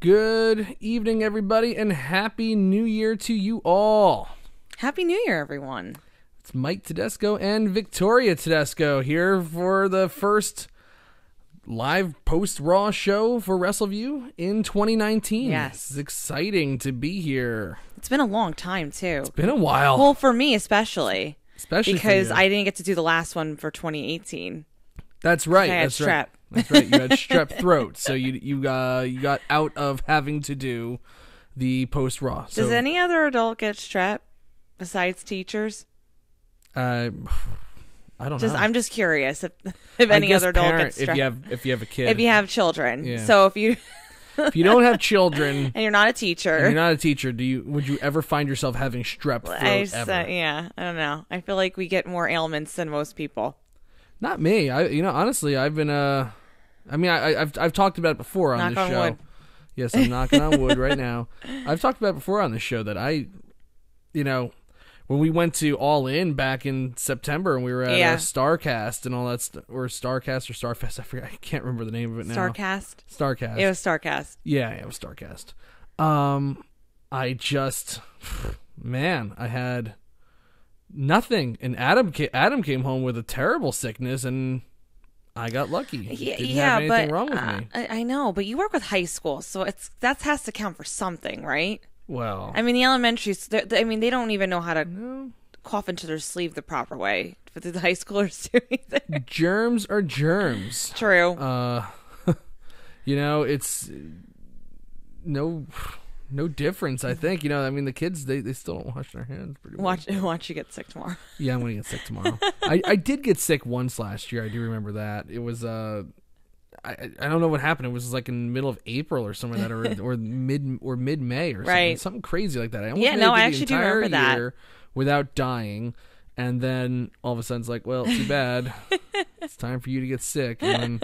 Good evening, everybody, and Happy New Year to you all. Happy New Year, everyone. It's Mike Tedesco and Victoria Tedesco here for the first live post-Raw show for Wrestleview in 2019. Yes. It's exciting to be here. It's been a long time, too. It's been a while. Well, for me, especially. Because for you. I didn't get to do the last one for 2018. That's right. I had That's strep. right. That's right. You had strep throat, so you got out of having to do the post-Raw. Does any other adult get strep besides teachers? I don't know. I'm just curious if any other adult gets strep. If you have a kid. If you have children. Yeah. So if you don't have children and you're not a teacher. Would you ever find yourself having strep throat ever? Yeah, I don't know. I feel like we get more ailments than most people. Not me. Honestly, I've been I've talked about it before on this show. Wood. Yes, I'm knocking on wood right now. I've talked about it before on this show that when we went to All In back in September and we were at Starcast and all that or Starcast or Starfest, I forget. I can't remember the name of it now. Starcast. It was Starcast. Yeah, it was Starcast. I had nothing, and Adam came home with a terrible sickness, and I got lucky. Didn't have anything wrong with me. I know, but you work with high school, so that has to count for something, right? Well, I mean, the elementaries, they don't even know how to cough into their sleeve the proper way. But the high schoolers do either. Germs are germs. True. It's no difference, I think. The kids, they still don't wash their hands pretty much. Watch you get sick tomorrow. Yeah, I'm going to get sick tomorrow. I did get sick once last year. I do remember that. It was, I don't know what happened. It was like in the middle of April or something like that, or mid-May or something. Right. Something crazy like that. I actually do remember that. Without dying. And then all of a sudden it's like, well, too bad. It's time for you to get sick. And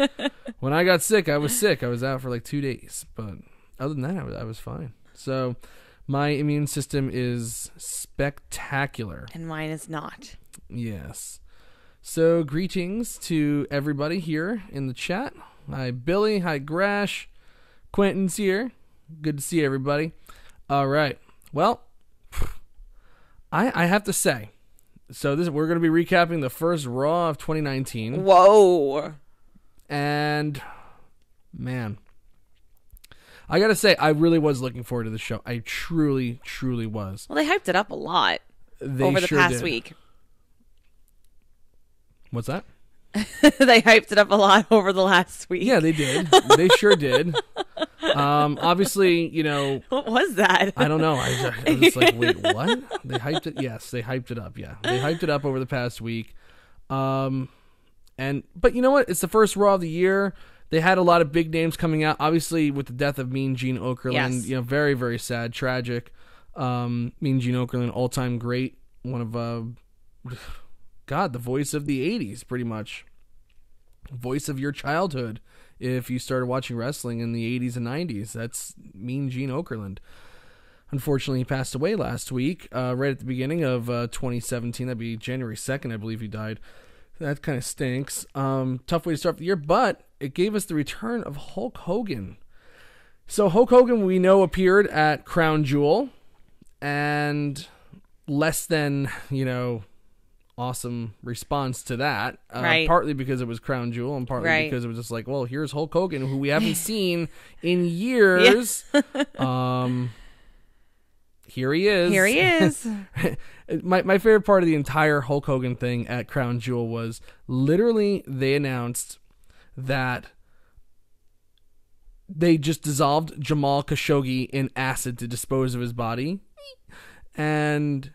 when I got sick, I was sick. I was out for like 2 days. But other than that, I was fine. So my immune system is spectacular. And mine is not. Yes. So greetings to everybody here in the chat. Hi, Billy. Hi, Grash. Quentin's here. Good to see everybody. All right. Well, I have to say, so we're going to be recapping the first Raw of 2019. Whoa. And, man, I got to say, I really was looking forward to the show. I truly, truly was. Well, they hyped it up a lot over the past week. What's that? They hyped it up a lot over the last week. Yeah, they did. They sure did. Obviously, What was that? I don't know. I was just like, wait, what? They hyped it? Yes, they hyped it up. Yeah, they hyped it up over the past week. But you know what? It's the first Raw of the year. They had a lot of big names coming out. Obviously, with the death of Mean Gene Okerlund, yes. Very, very sad, tragic. Mean Gene Okerlund, all-time great, one of the voice of the 80s, pretty much. Voice of your childhood. If you started watching wrestling in the 80s and 90s, that's Mean Gene Okerlund. Unfortunately, he passed away last week, right at the beginning of 2017. That'd be January 2nd, I believe he died. That kind of stinks. Tough way to start the year, but it gave us the return of Hulk Hogan. So Hulk Hogan, we know, appeared at Crown Jewel, and less than, awesome response to that. Right. Partly because it was Crown Jewel, and partly because it was just like, well, here's Hulk Hogan, who we haven't seen in years. Here he is. My favorite part of the entire Hulk Hogan thing at Crown Jewel was literally they announced that they just dissolved Jamal Khashoggi in acid to dispose of his body, and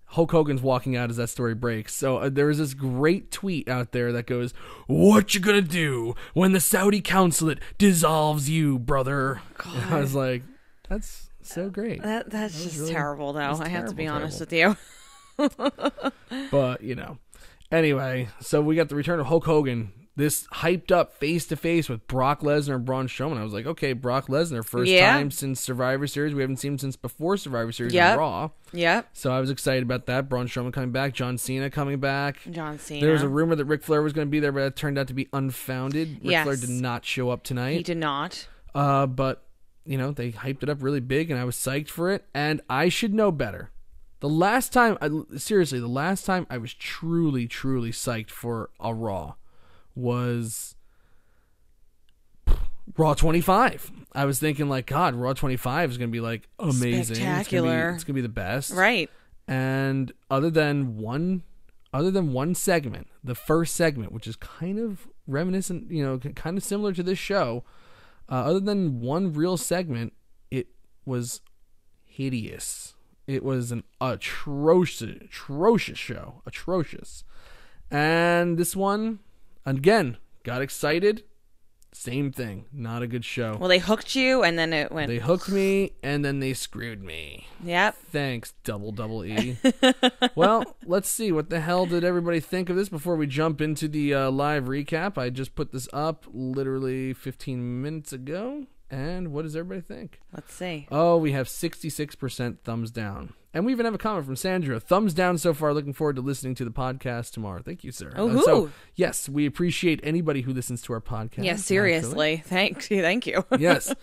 Hulk Hogan's walking out as that story breaks. So there was this great tweet out there that goes, "What you gonna do when the Saudi consulate dissolves you, brother?" And I was like, that's so great. That's just really terrible, though. I have to be honest with you. But, anyway, so we got the return of Hulk Hogan. This hyped up face-to-face with Brock Lesnar and Braun Strowman. I was like, okay, Brock Lesnar, first time since Survivor Series. We haven't seen him since before Survivor Series on Raw. Yep. So I was excited about that. Braun Strowman coming back. John Cena coming back. John Cena. There was a rumor that Ric Flair was going to be there, but it turned out to be unfounded. Ric Flair did not show up tonight. He did not. But they hyped it up really big, and I was psyched for it, and I should know better. The last time I was truly, truly psyched for a Raw was Raw 25. I was thinking, like, God, Raw 25 is going to be, like, amazing. Spectacular. It's going to be the best. Right. And other than one segment, the first segment, which is kind of reminiscent, kind of similar to this show, other than one real segment, it was hideous. It was an atrocious show. Atrocious. And this one, again, got excited. Same thing. Not a good show. Well, they hooked you, and then it went... They hooked me, and then they screwed me. Yep. Thanks, double E. Well, let's see. What the hell did everybody think of this before we jump into the live recap? I just put this up literally 15 minutes ago. And what does everybody think? Let's see. Oh, we have 66% thumbs down. And we even have a comment from Sandra. Thumbs down so far. Looking forward to listening to the podcast tomorrow. Thank you, sir. Oh, so, yes, we appreciate anybody who listens to our podcast. Yeah, seriously. Thank you. Yes.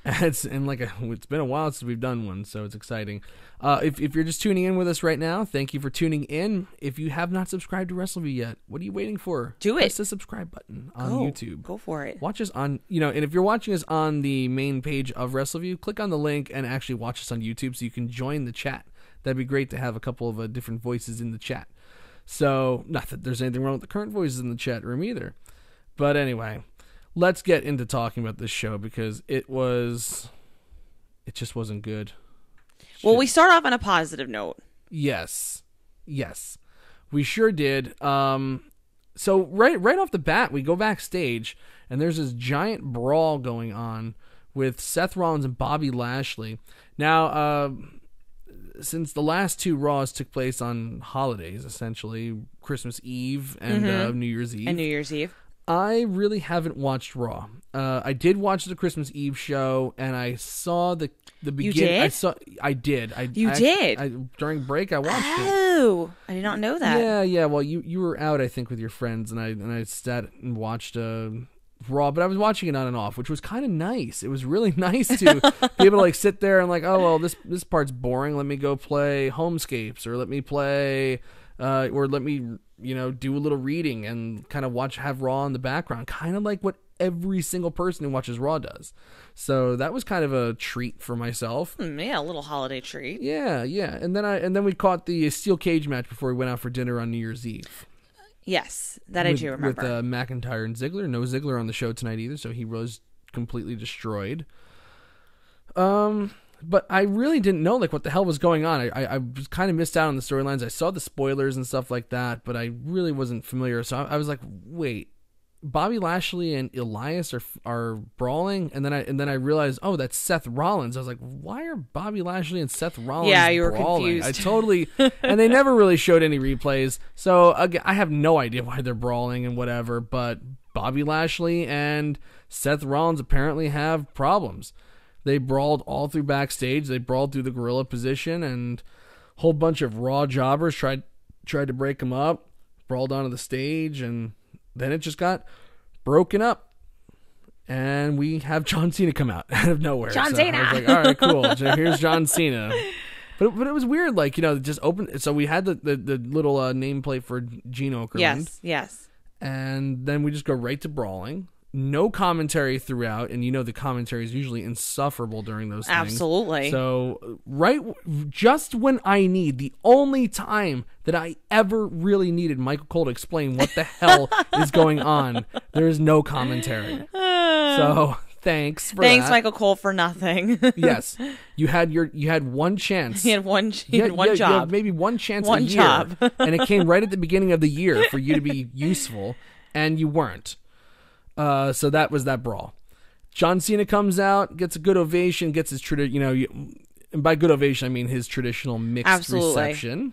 It's been a while since we've done one, so it's exciting. If you're just tuning in with us right now, thank you for tuning in. If you have not subscribed to Wrestleview yet, what are you waiting for? Do it. Press the subscribe button on YouTube. Go for it. Watch us on, and if you're watching us on the main page of Wrestleview, click on the link and actually watch us on YouTube so you can join the chat. That'd be great to have a couple of different voices in the chat. So, not that there's anything wrong with the current voices in the chat room either. But anyway, let's get into talking about this show because it just wasn't good. Well, we start off on a positive note. Yes, we sure did. So right off the bat, we go backstage and there's this giant brawl going on with Seth Rollins and Bobby Lashley. Now, since the last two Raws took place on holidays, essentially Christmas Eve and New Year's Eve. I really haven't watched Raw. I did watch the Christmas Eve show, and I saw the beginning. I did. During break, I watched it. Oh, I did not know that. Yeah. Well, you were out, I think, with your friends, and I sat and watched Raw, but I was watching it on and off, which was kind of nice. It was really nice to be able to sit there and oh well, this part's boring. Let me go play Homescapes, or let me play, or let me do a little reading and kind of have Raw in the background, kind of like what every single person who watches Raw does. So that was kind of a treat for myself. Yeah, a little holiday treat. Yeah. And then we caught the steel cage match before we went out for dinner on New Year's Eve. Yes, I do remember. With McIntyre and Ziggler. No Ziggler on the show tonight either, so he was completely destroyed. But I really didn't know what the hell was going on. I was kind of missed out on the storylines. I saw the spoilers and stuff like that, but I really wasn't familiar. So I was like, wait, Bobby Lashley and Elias are brawling, and then I realized, oh, that's Seth Rollins. I was like, why are Bobby Lashley and Seth Rollins Yeah, you were brawling? confused. I totally, and they never really showed any replays, so again, I have no idea why they're brawling and whatever, but Bobby Lashley and Seth Rollins apparently have problems. They brawled all through backstage. They brawled through the gorilla position, and a whole bunch of Raw jobbers tried to break them up, brawled onto the stage, and then it just got broken up, and we have John Cena come out of nowhere. Cena. I was like, all right, cool. So here's John Cena. But it was weird, just open. So we had the little nameplate for Gene Okerlund. Yes. And then we just go right to brawling. No commentary throughout, and the commentary is usually insufferable during those things. Absolutely. So, just when I need, the only time that I ever really needed Michael Cole to explain what the hell is going on, there is no commentary. So, thanks for that. Thanks, Michael Cole, for nothing. Yes. You had one chance. He had one job. You had maybe one chance a year, and it came right at the beginning of the year for you to be useful, and you weren't. So that was that brawl. John Cena comes out, gets a good ovation, gets his and by good ovation I mean his traditional mixed reception.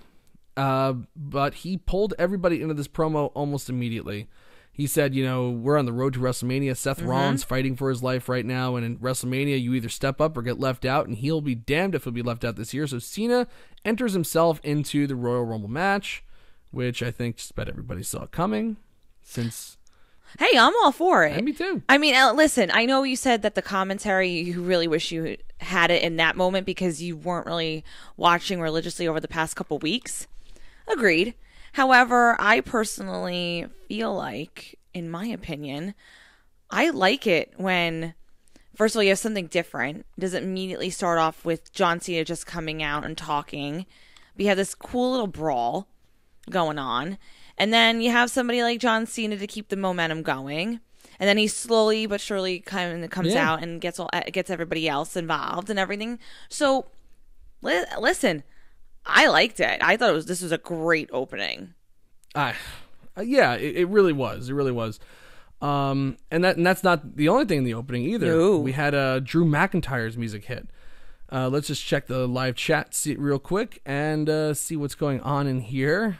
But he pulled everybody into this promo almost immediately. He said, we're on the road to WrestleMania. Seth Rollins fighting for his life right now, and in WrestleMania you either step up or get left out, and he'll be damned if he'll be left out this year. So Cena enters himself into the Royal Rumble match, which I think just about everybody saw coming, since Hey, I'm all for it. And me too. I mean, listen, I know you said that the commentary, you really wish you had it in that moment because you weren't really watching religiously over the past couple weeks. Agreed. However, I personally feel like, in my opinion, I like it when, first of all, you have something different. It doesn't immediately start off with John Cena just coming out and talking. We have this cool little brawl going on. And then you have somebody like John Cena to keep the momentum going. And then he slowly but surely kind of comes out and gets everybody else involved and everything. So, listen, I liked it. I thought this was a great opening. Yeah, it really was. It really was. And that's not the only thing in the opening either. No. We had Drew McIntyre's music hit. Let's just check the live chat, see it real quick, and see what's going on in here.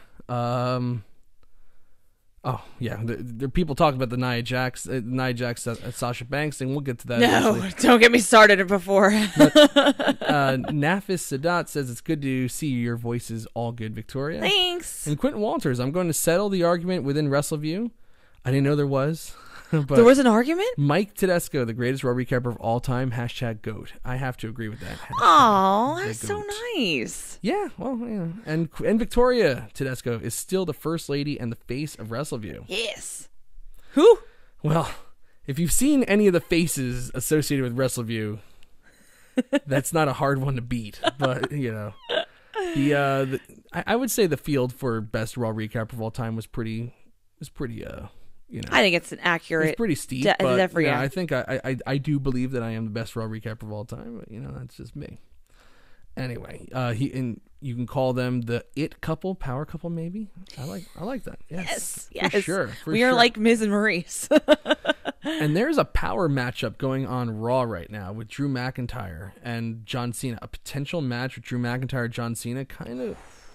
Oh, yeah. There are people talking about the Nyah Jacks at Sasha Banks, and we'll get to that. No, eventually. don't get me started before. Nafis Sadat says, it's good to see your voices all good, Victoria. Thanks. And Quentin Walters, I'm going to settle the argument within Wrestleview. I didn't know there was. But there was an argument? Mike Tedesco, the greatest Raw recapper of all time, #GOAT. I have to agree with that. Oh, that's so nice. Yeah, well, yeah. And Victoria Tedesco is still the first lady and the face of Wrestleview. Yes. Who? Well, if you've seen any of the faces associated with Wrestleview, that's not a hard one to beat. But, you know, I would say the field for best Raw recapper of all time was pretty, you know, I think it's an accurate. It's pretty steep, but I think I do believe that I am the best Raw recapper of all time. But you know, that's just me. Anyway, you can call them the It couple, power couple, maybe. I like that. Yes, for sure. We are like Miz and Maurice. And there's a power matchup going on Raw right now with Drew McIntyre and John Cena. A potential match with Drew McIntyre, John Cena,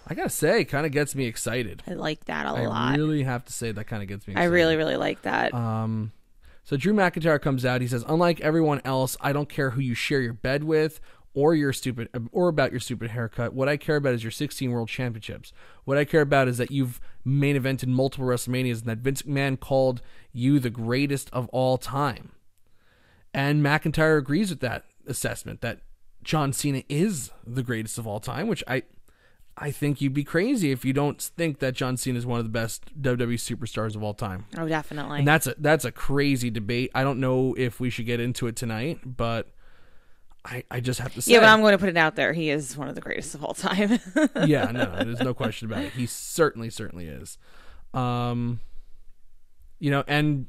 I gotta say, kind of gets me excited. I like that a lot. I really have to say that kind of gets me excited. I really, really like that. So Drew McIntyre comes out. He says, unlike everyone else, I don't care who you share your bed with or about your stupid haircut. What I care about is your 16 world championships. What I care about is that you've main evented multiple WrestleManias and that Vince McMahon called you the greatest of all time. And McIntyre agrees with that assessment, that John Cena is the greatest of all time, which I think you'd be crazy if you don't think that John Cena is one of the best WWE superstars of all time. Oh, definitely. And that's a crazy debate. I don't know if we should get into it tonight, but I just have to say. Yeah, but I'm going to put it out there. He is one of the greatest of all time. Yeah, no, there's no question about it. He certainly is. You know, and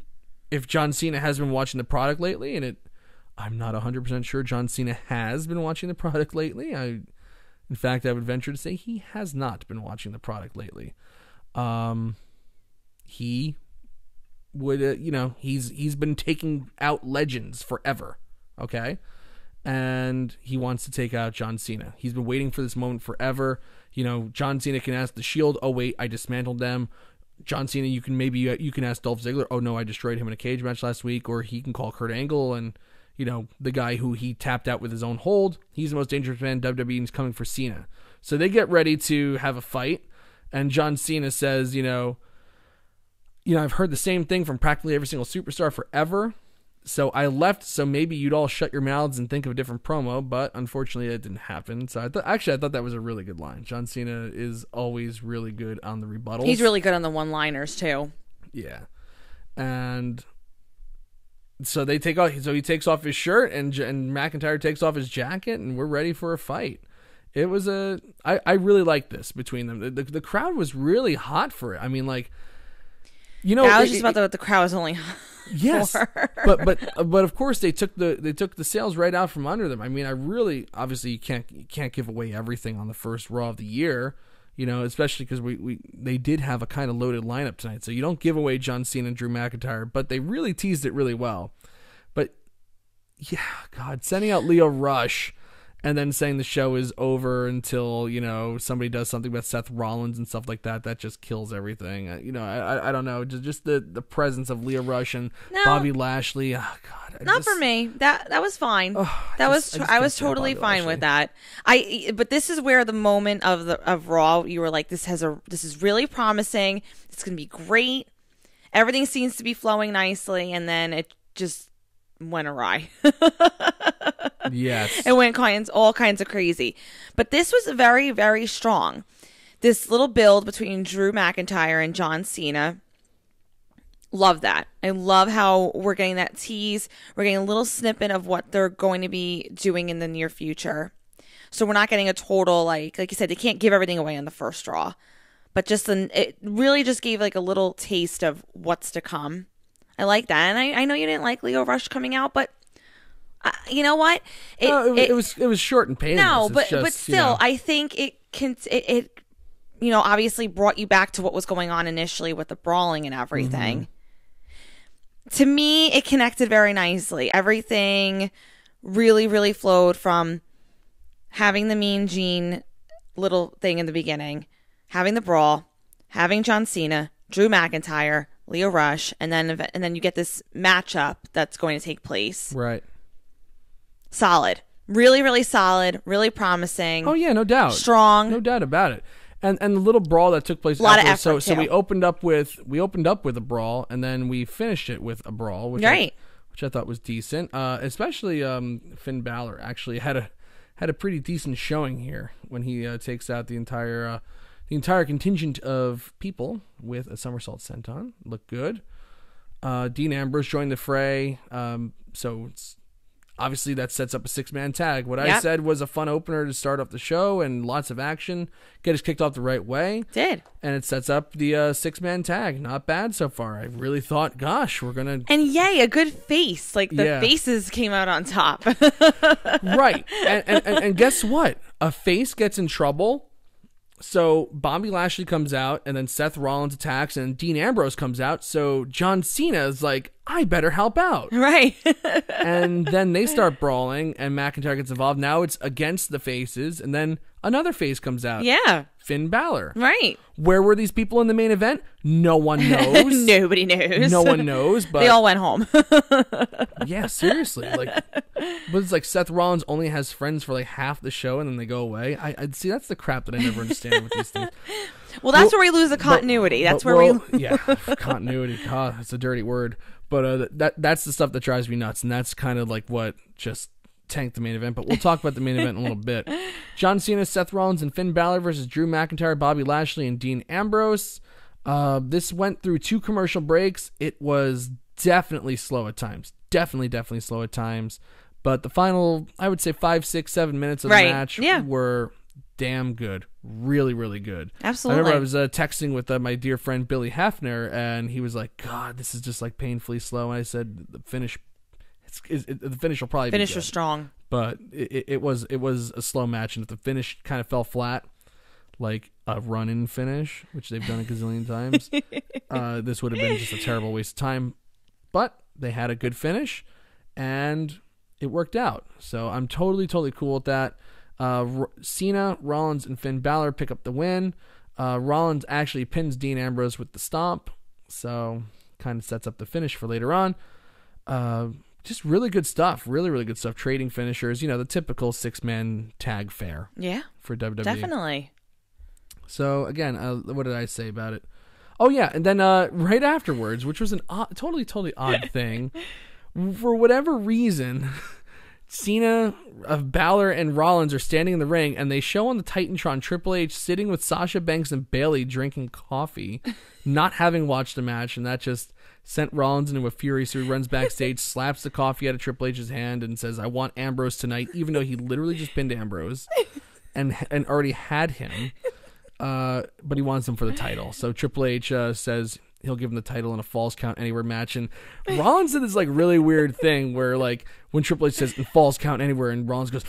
if John Cena has been watching the product lately, I'm not 100% sure John Cena has been watching the product lately. In fact, I would venture to say he has not been watching the product lately. He would, he's been taking out legends forever, okay? And he wants to take out John Cena. He's been waiting for this moment forever. You know, John Cena can ask The Shield, oh, wait, I dismantled them. John Cena, you can ask Dolph Ziggler, oh, no, I destroyed him in a cage match last week. Or he can call Kurt Angle and, the guy who he tapped out with his own hold. He's the most dangerous man in WWE and he's coming for Cena. So they get ready to have a fight. And John Cena says, I've heard the same thing from practically every single superstar forever. So I left so maybe you'd all shut your mouths and think of a different promo, but unfortunately that didn't happen. So I thought that was a really good line. John Cena is always really good on the rebuttals. He's really good on the one-liners too. Yeah. And so he takes off his shirt and McIntyre takes off his jacket and we're ready for a fight. It was I really liked this between them. The crowd was really hot for it. I mean, I was just about the crowd was only hot. Yes, but of course they took the sales right out from under them. I mean, obviously you can't give away everything on the first Raw of the year, especially because they did have a kind of loaded lineup tonight. So you don't give away John Cena and Drew McIntyre, but they really teased it really well. But yeah, God, sending out Leo Rush and then saying the show is over until, somebody does something about Seth Rollins and stuff like that. That just kills everything. I don't know. Just the presence of Leo Rush and Bobby Lashley. Oh, God. Not for me. That was fine. I was totally fine with that. But this is where the moment of Raw, you were like, this is really promising. It's going to be great. everything seems to be flowing nicely, and then it just went awry. Yes. It went all kinds of crazy. But this was very, very strong. This little build between Drew McIntyre and John Cena. Love that. I love how we're getting that tease. We're getting a little snippet of what they're going to be doing in the near future. So we're not getting a total, like you said, they can't give everything away on the first Raw. But it really just gave like a little taste of what's to come. I like that. And I know you didn't like Leo Rush coming out, but you know what? It was short and painless. No, but still, I think it obviously brought you back to what was going on initially with the brawling and everything. Mm-hmm. To me, it connected very nicely. Everything really, really flowed from having the Mean Gene little thing in the beginning, having the brawl, having John Cena, Drew McIntyre, Leo Rush, and then you get this matchup that's going to take place. Right. Solid. Really, really solid. Really promising. Oh yeah, no doubt. Strong. No doubt about it. And the little brawl that took place. A lot of effort. So we opened up with a brawl, and then we finished it with a brawl, which I thought was decent. Especially Finn Balor actually had a pretty decent showing here when he takes out the entire contingent of people with a somersault senton. Looked good. Dean Ambrose joined the fray. So it's obviously that sets up a 6-man tag. What I said was a fun opener to start off the show and lots of action. Get us kicked off the right way. Did. And it sets up the 6-man tag. Not bad so far. I really thought, gosh, we're going to... And yay, a good face. Like the faces came out on top. Right. And guess what? A face gets in trouble. So Bobby Lashley comes out, and then Seth Rollins attacks, and Dean Ambrose comes out. So John Cena is like, I better help out. Right. And then they start brawling, and McIntyre gets involved. Now it's against the faces, and then another face comes out. Yeah. Finn Balor. Right. Where were these people in the main event? No one knows. Nobody knows. No one knows. But they all went home. Yeah, seriously. But it's like Seth Rollins only has friends for like half the show, and then they go away. I see. That's the crap that I never understand with these things. Well, that's where we lose the continuity. Yeah, continuity. God, that's a dirty word. But that's the stuff that drives me nuts, and that's kind of like what just tanked the main event. But we'll talk about the main event in a little bit. John Cena, Seth Rollins, and Finn Balor versus Drew McIntyre, Bobby Lashley, and Dean Ambrose. This went through 2 commercial breaks. It was definitely slow at times. Definitely slow at times. But the final, I would say 5, 6, 7 minutes of the match were damn good. Really, really good. Absolutely. I remember I was texting with my dear friend Billy Hefner, and he was like, God, this is just like painfully slow. And I said, the finish will probably be good. Was strong. But it was a slow match, and if the finish kind of fell flat, like a run-in finish, which they've done a gazillion times, this would have been just a terrible waste of time. But they had a good finish, and it worked out. So I'm totally cool with that. Cena, Rollins, and Finn Balor pick up the win. Rollins actually pins Dean Ambrose with the stomp, so kind of sets up the finish for later on. Just really good stuff. Really, really good stuff. Trading finishers. The typical 6-man tag fare. Yeah. For WWE. Definitely. So, again, what did I say about it? Oh, yeah. And then right afterwards, which was a totally odd thing, for whatever reason, Cena, Balor, and Rollins are standing in the ring, and they show on the Titantron Triple H sitting with Sasha Banks and Bayley drinking coffee, not having watched the match, and that just sent Rollins into a fury. So he runs backstage, slaps the coffee out of Triple H's hand, and says, I want Ambrose tonight, even though he literally just pinned Ambrose and already had him. But he wants him for the title. So Triple H says he'll give him the title in a Falls Count Anywhere match. And Rollins did this like really weird thing where like when Triple H says in Falls Count Anywhere, and Rollins goes,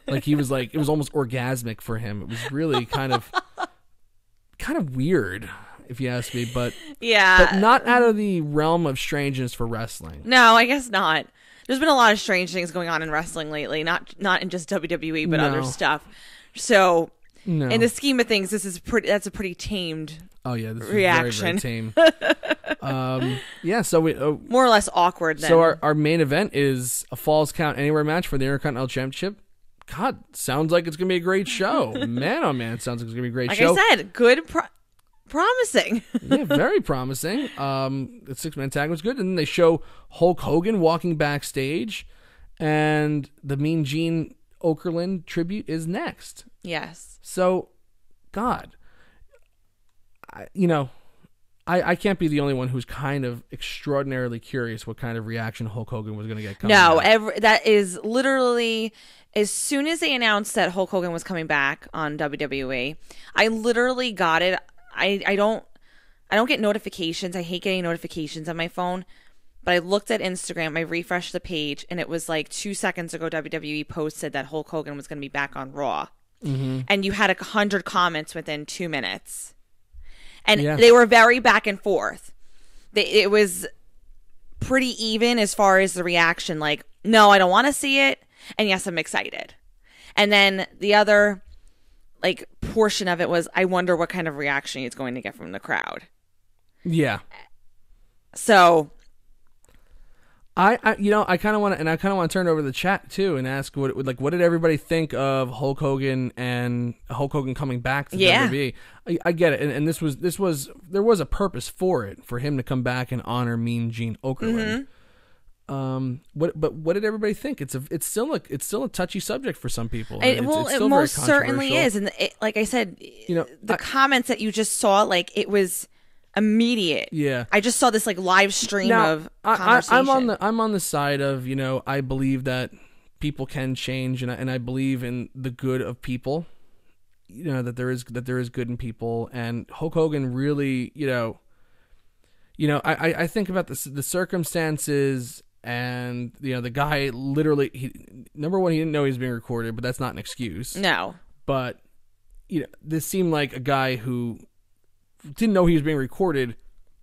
like it was almost orgasmic for him. It was really kind of weird, if you ask me, but not out of the realm of strangeness for wrestling. No, I guess not. There's been a lot of strange things going on in wrestling lately, not in just WWE, but other stuff. So, in the scheme of things, that's a pretty tamed reaction. Very, very tame. So we more or less awkward. Then. So our main event is a Falls Count Anywhere match for the Intercontinental Championship. God, sounds like it's gonna be a great show. Man, oh man, it sounds like it's gonna be a great show. Like I said, good. promising. Yeah, very promising. The 6-man tag was good. And then they show Hulk Hogan walking backstage, and the Mean Gene Okerlund tribute is next. Yes. So, God, I can't be the only one who's kind of extraordinarily curious what kind of reaction Hulk Hogan was going to get coming back. That is literally, as soon as they announced that Hulk Hogan was coming back on WWE, I literally got it. I don't get notifications. I hate getting notifications on my phone. But I looked at Instagram, I refreshed the page, and it was like 2 seconds ago WWE posted that Hulk Hogan was going to be back on Raw. Mm-hmm. And you had 100 comments within 2 minutes. And they were very back and forth. It was pretty even as far as the reaction. Like, no, I don't want to see it. And yes, I'm excited. And then the other like portion of it was, I wonder what kind of reaction he's going to get from the crowd. Yeah. So I kind of want to turn over the chat too and ask what did everybody think of Hulk Hogan and Hulk Hogan coming back to WWE? I get it, and there was a purpose for it, for him to come back and honor Mean Gene Okerlund. Mm-hmm. What did everybody think? It's still a touchy subject for some people. It most certainly is, and like I said, the comments that you just saw, like it was immediate. Yeah, I just saw this like live stream of conversation. I'm on the side of I believe that people can change, and I believe in the good of people. That there is good in people, and Hulk Hogan really I think about the circumstances, and the guy literally number one, he didn't know he was being recorded, but that's not an excuse. No, but this seemed like a guy who didn't know he was being recorded,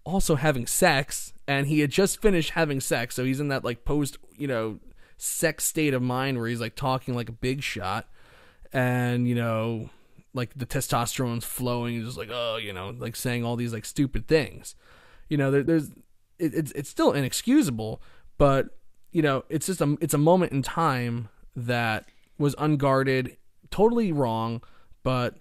also having sex, and he had just finished having sex, so he's in that like post sex state of mind where he's like talking like a big shot, and like the testosterone's flowing, he's just like like saying all these like stupid things. It's still inexcusable, but it's just it's a moment in time that was unguarded, totally wrong, but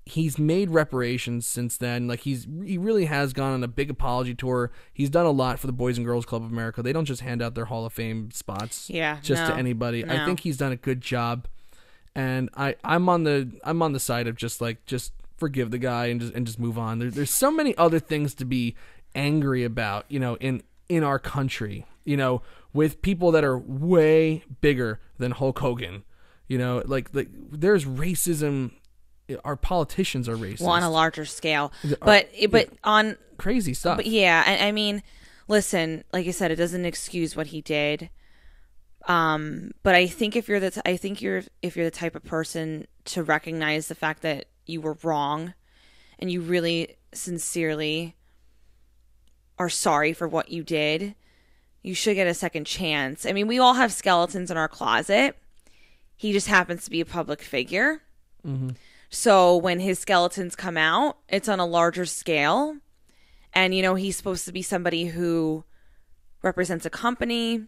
he's made reparations since then. Like he really has gone on a big apology tour. He's done a lot for the Boys and Girls Club of America. They don't just hand out their Hall of Fame spots to anybody. No. I think he's done a good job, and I'm on the side of just forgive the guy and just move on. There's so many other things to be angry about, in our country, with people that are way bigger than Hulk Hogan. Like there's racism. Our politicians are racist. Well, on a larger scale, but on crazy stuff. But yeah, I mean, listen, like I said, it doesn't excuse what he did. But I think if you're the type of person to recognize the fact that you were wrong, and you really sincerely are sorry for what you did, you should get a second chance. I mean, we all have skeletons in our closet. He just happens to be a public figure. Mm-hmm. So when his skeletons come out, it's on a larger scale. And, he's supposed to be somebody who represents a company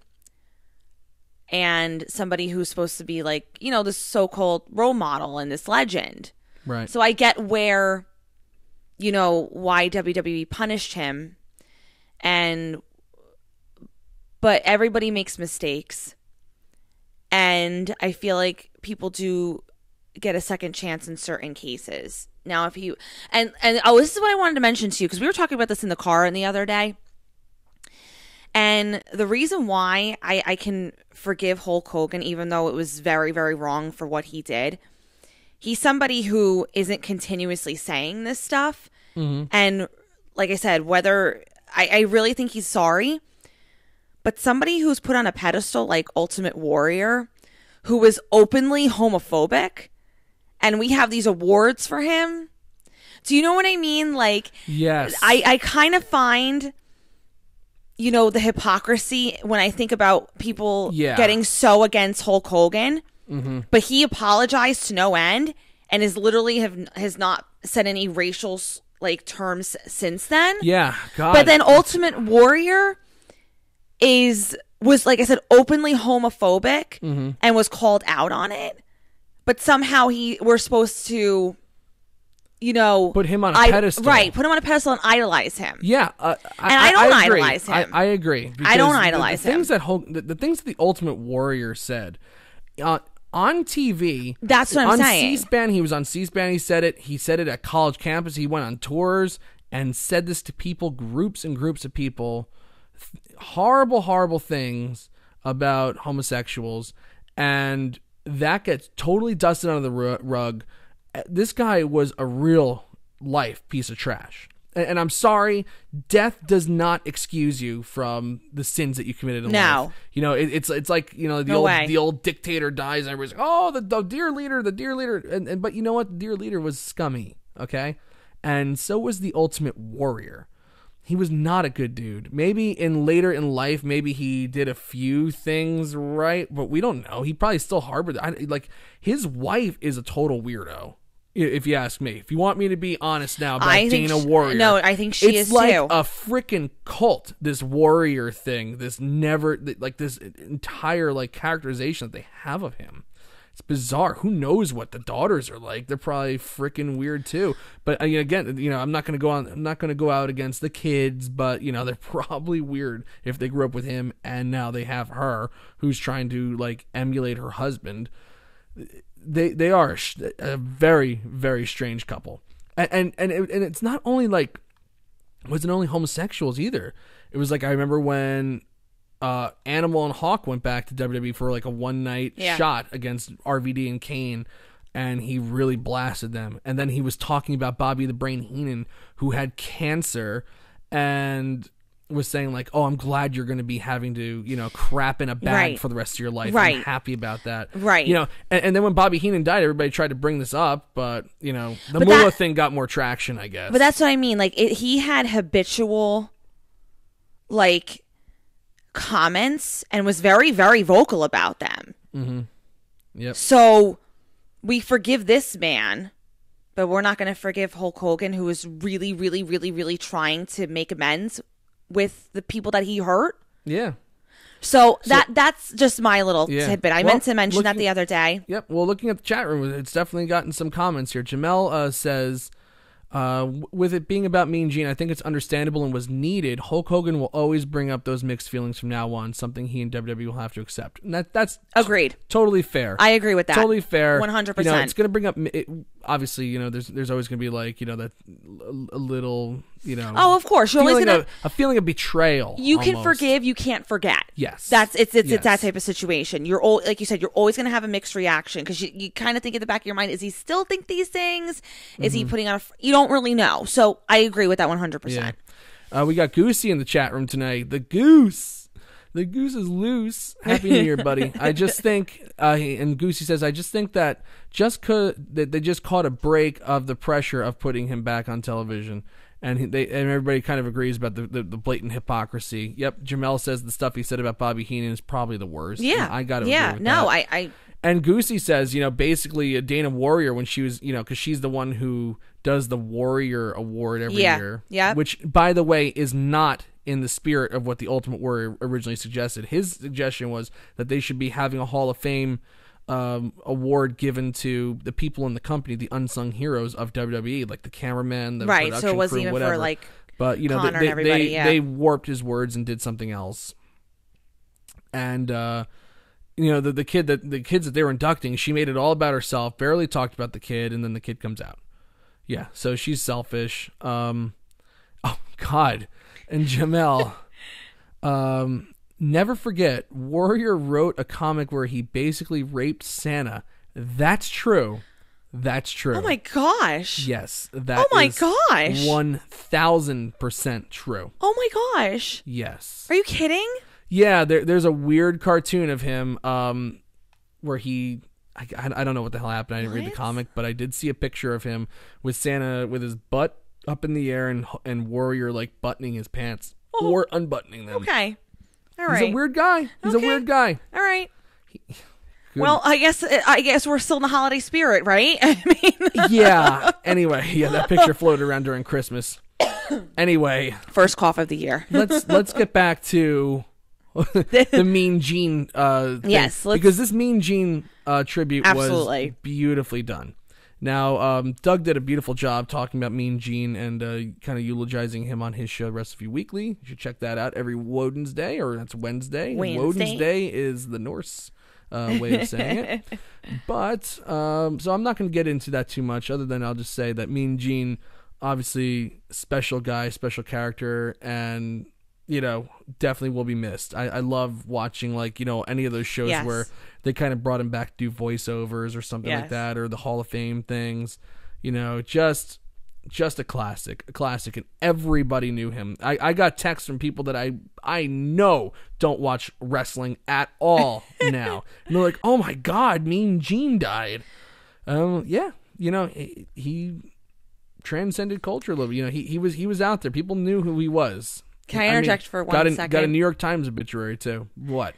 and somebody who's supposed to be like, this so-called role model and this legend. Right. So I get where, why WWE punished him. But everybody makes mistakes. And I feel like people do get a second chance in certain cases. Now, if you and this is what I wanted to mention to you, because we were talking about this in the car the other day, and the reason why I can forgive Hulk Hogan, even though it was very, very wrong for what he did, he's somebody who isn't continuously saying this stuff. Mm-hmm. And like I said, whether I really think he's sorry, but somebody who's put on a pedestal like Ultimate Warrior, who was openly homophobic, and we have these awards for him. Do you know what I mean? Like, yes. I kind of find, the hypocrisy when I think about people getting so against Hulk Hogan, mm-hmm. but he apologized to no end and is literally has not said any racial like terms since then. Yeah, God. But then Ultimate Warrior was like I said, openly homophobic, mm-hmm. and was called out on it. But somehow we're supposed to put him on a pedestal. Right, put him on a pedestal and idolize him. Yeah. I don't idolize him. I agree. I don't idolize him. The things that the Ultimate Warrior said on TV. That's what I'm saying. On C-SPAN, he was on C-SPAN. He said it. He said it at college campus. He went on tours and said this to people, groups and groups of people. Horrible, horrible things about homosexuals. And that gets totally dusted under the rug. This guy was a real life piece of trash. And I'm sorry, death does not excuse you from the sins that you committed in life. It's like, the old dictator dies and everybody's like, oh, the dear leader. But you know what? The dear leader was scummy, okay? And so was the Ultimate Warrior. He was not a good dude. Maybe later in life, maybe he did a few things right, but we don't know. He probably still harbored his wife is a total weirdo. If you ask me, if you want me to be honest now about Dana Warrior, no, I think she is like too. A freaking cult. This warrior thing, this entire characterization that they have of him. It's bizarre. Who knows what the daughters are like? They're probably freaking weird too. But again, I'm not going to go out against the kids, but they're probably weird if they grew up with him and now they have her who's trying to emulate her husband. They are a very, very strange couple, and it's not only it wasn't only homosexuals either. It was I remember when Animal and Hawk went back to WWE for a one night shot against RVD and Kane, and he really blasted them. And then he was talking about Bobby the Brain Heenan, who had cancer, and was saying oh, I'm glad you're going to be having to crap in a bag for the rest of your life. Right. I'm happy about that. Right. And then when Bobby Heenan died, everybody tried to bring this up, but the Moolah thing got more traction, I guess. But that's what I mean. He had habitual comments and was very, very vocal about them. Mm-hmm. Yep. So we forgive this man, but we're not going to forgive Hulk Hogan, who was really, really, really, really trying to make amends with the people that he hurt. Yeah. So that's just my little tidbit. I meant to mention that the other day. Yep. Well, looking at the chat room, it's definitely gotten some comments here. Jamel says, with it being about Mean Gene, I think it's understandable and was needed. Hulk Hogan will always bring up those mixed feelings from now on, something he and WWE will have to accept. And that's agreed. Totally fair. I agree with that. Totally fair. 100%. It's going to bring up, obviously, there's always going to be that a little, Oh, of course. You're always going to a feeling of betrayal. You can forgive, you can't forget. Yes. It's that type of situation. You're like you said, you're always going to have a mixed reaction because you kind of think in the back of your mind, is he still think these things? Is he putting on you don't really know. So I agree with that 100%. Yeah. We got Goosey in the chat room tonight. The goose is loose. Happy New Year, buddy. I just think, and Goosey says, I just think that that they just caught a break of the pressure of putting him back on television. And everybody kind of agrees about the blatant hypocrisy. Yep, Jamel says the stuff he said about Bobby Heenan is probably the worst. Yeah, I got to agree with that. And Goosey says, basically Dana Warrior, when she was, because she's the one who does the Warrior Award every year. Yeah. Which, by the way, is not in the spirit of what the Ultimate Warrior originally suggested. His suggestion was that they should be having a Hall of Fame award given to the people in the company, the unsung heroes of WWE, like the cameraman, the production so it wasn't crew, even whatever. for but they warped his words and did something else. And the kids that they were inducting, she made it all about herself, barely talked about the kid, and then the kid comes out. Yeah, so she's selfish. Oh God, and Jamel. Never forget, Warrior wrote a comic where he basically raped Santa. That's true. Oh my gosh. Yes. That is 1000% true. Oh my gosh. Yes. Are you kidding? Yeah, there's a weird cartoon of him where he... I don't know what the hell happened. I didn't read the comic, but I did see a picture of him with Santa with his butt up in the air and Warrior buttoning his pants or unbuttoning them. Okay. All right. He's a weird guy. All right. Well, I guess we're still in the holiday spirit, right? I mean, yeah. Anyway, that picture floated around during Christmas. Anyway, first cough of the year. let's get back to the Mean Gene thing. Yes, because this Mean Gene tribute was beautifully done. Now, Doug did a beautiful job talking about Mean Gene and kind of eulogizing him on his show, Wrestleview Weekly. You should check that out every Wednesday, or that's Wednesday. Wednesday is the Norse way of saying it. But, so I'm not going to get into that too much, other than I'll just say that Mean Gene, obviously, special guy, special character, and, you know, definitely will be missed. I love watching, like, you know, any of those shows where they kind of brought him back to do voiceovers or something like that, or the Hall of Fame things. You know, just a classic, and everybody knew him. I got texts from people that I know don't watch wrestling at all now, and they're like, "Oh my God, Mean Gene died." Yeah, you know, he transcended culture a little bit. You know, he was out there. People knew who he was. Can I interject for 1 second? Got a New York Times obituary too. What?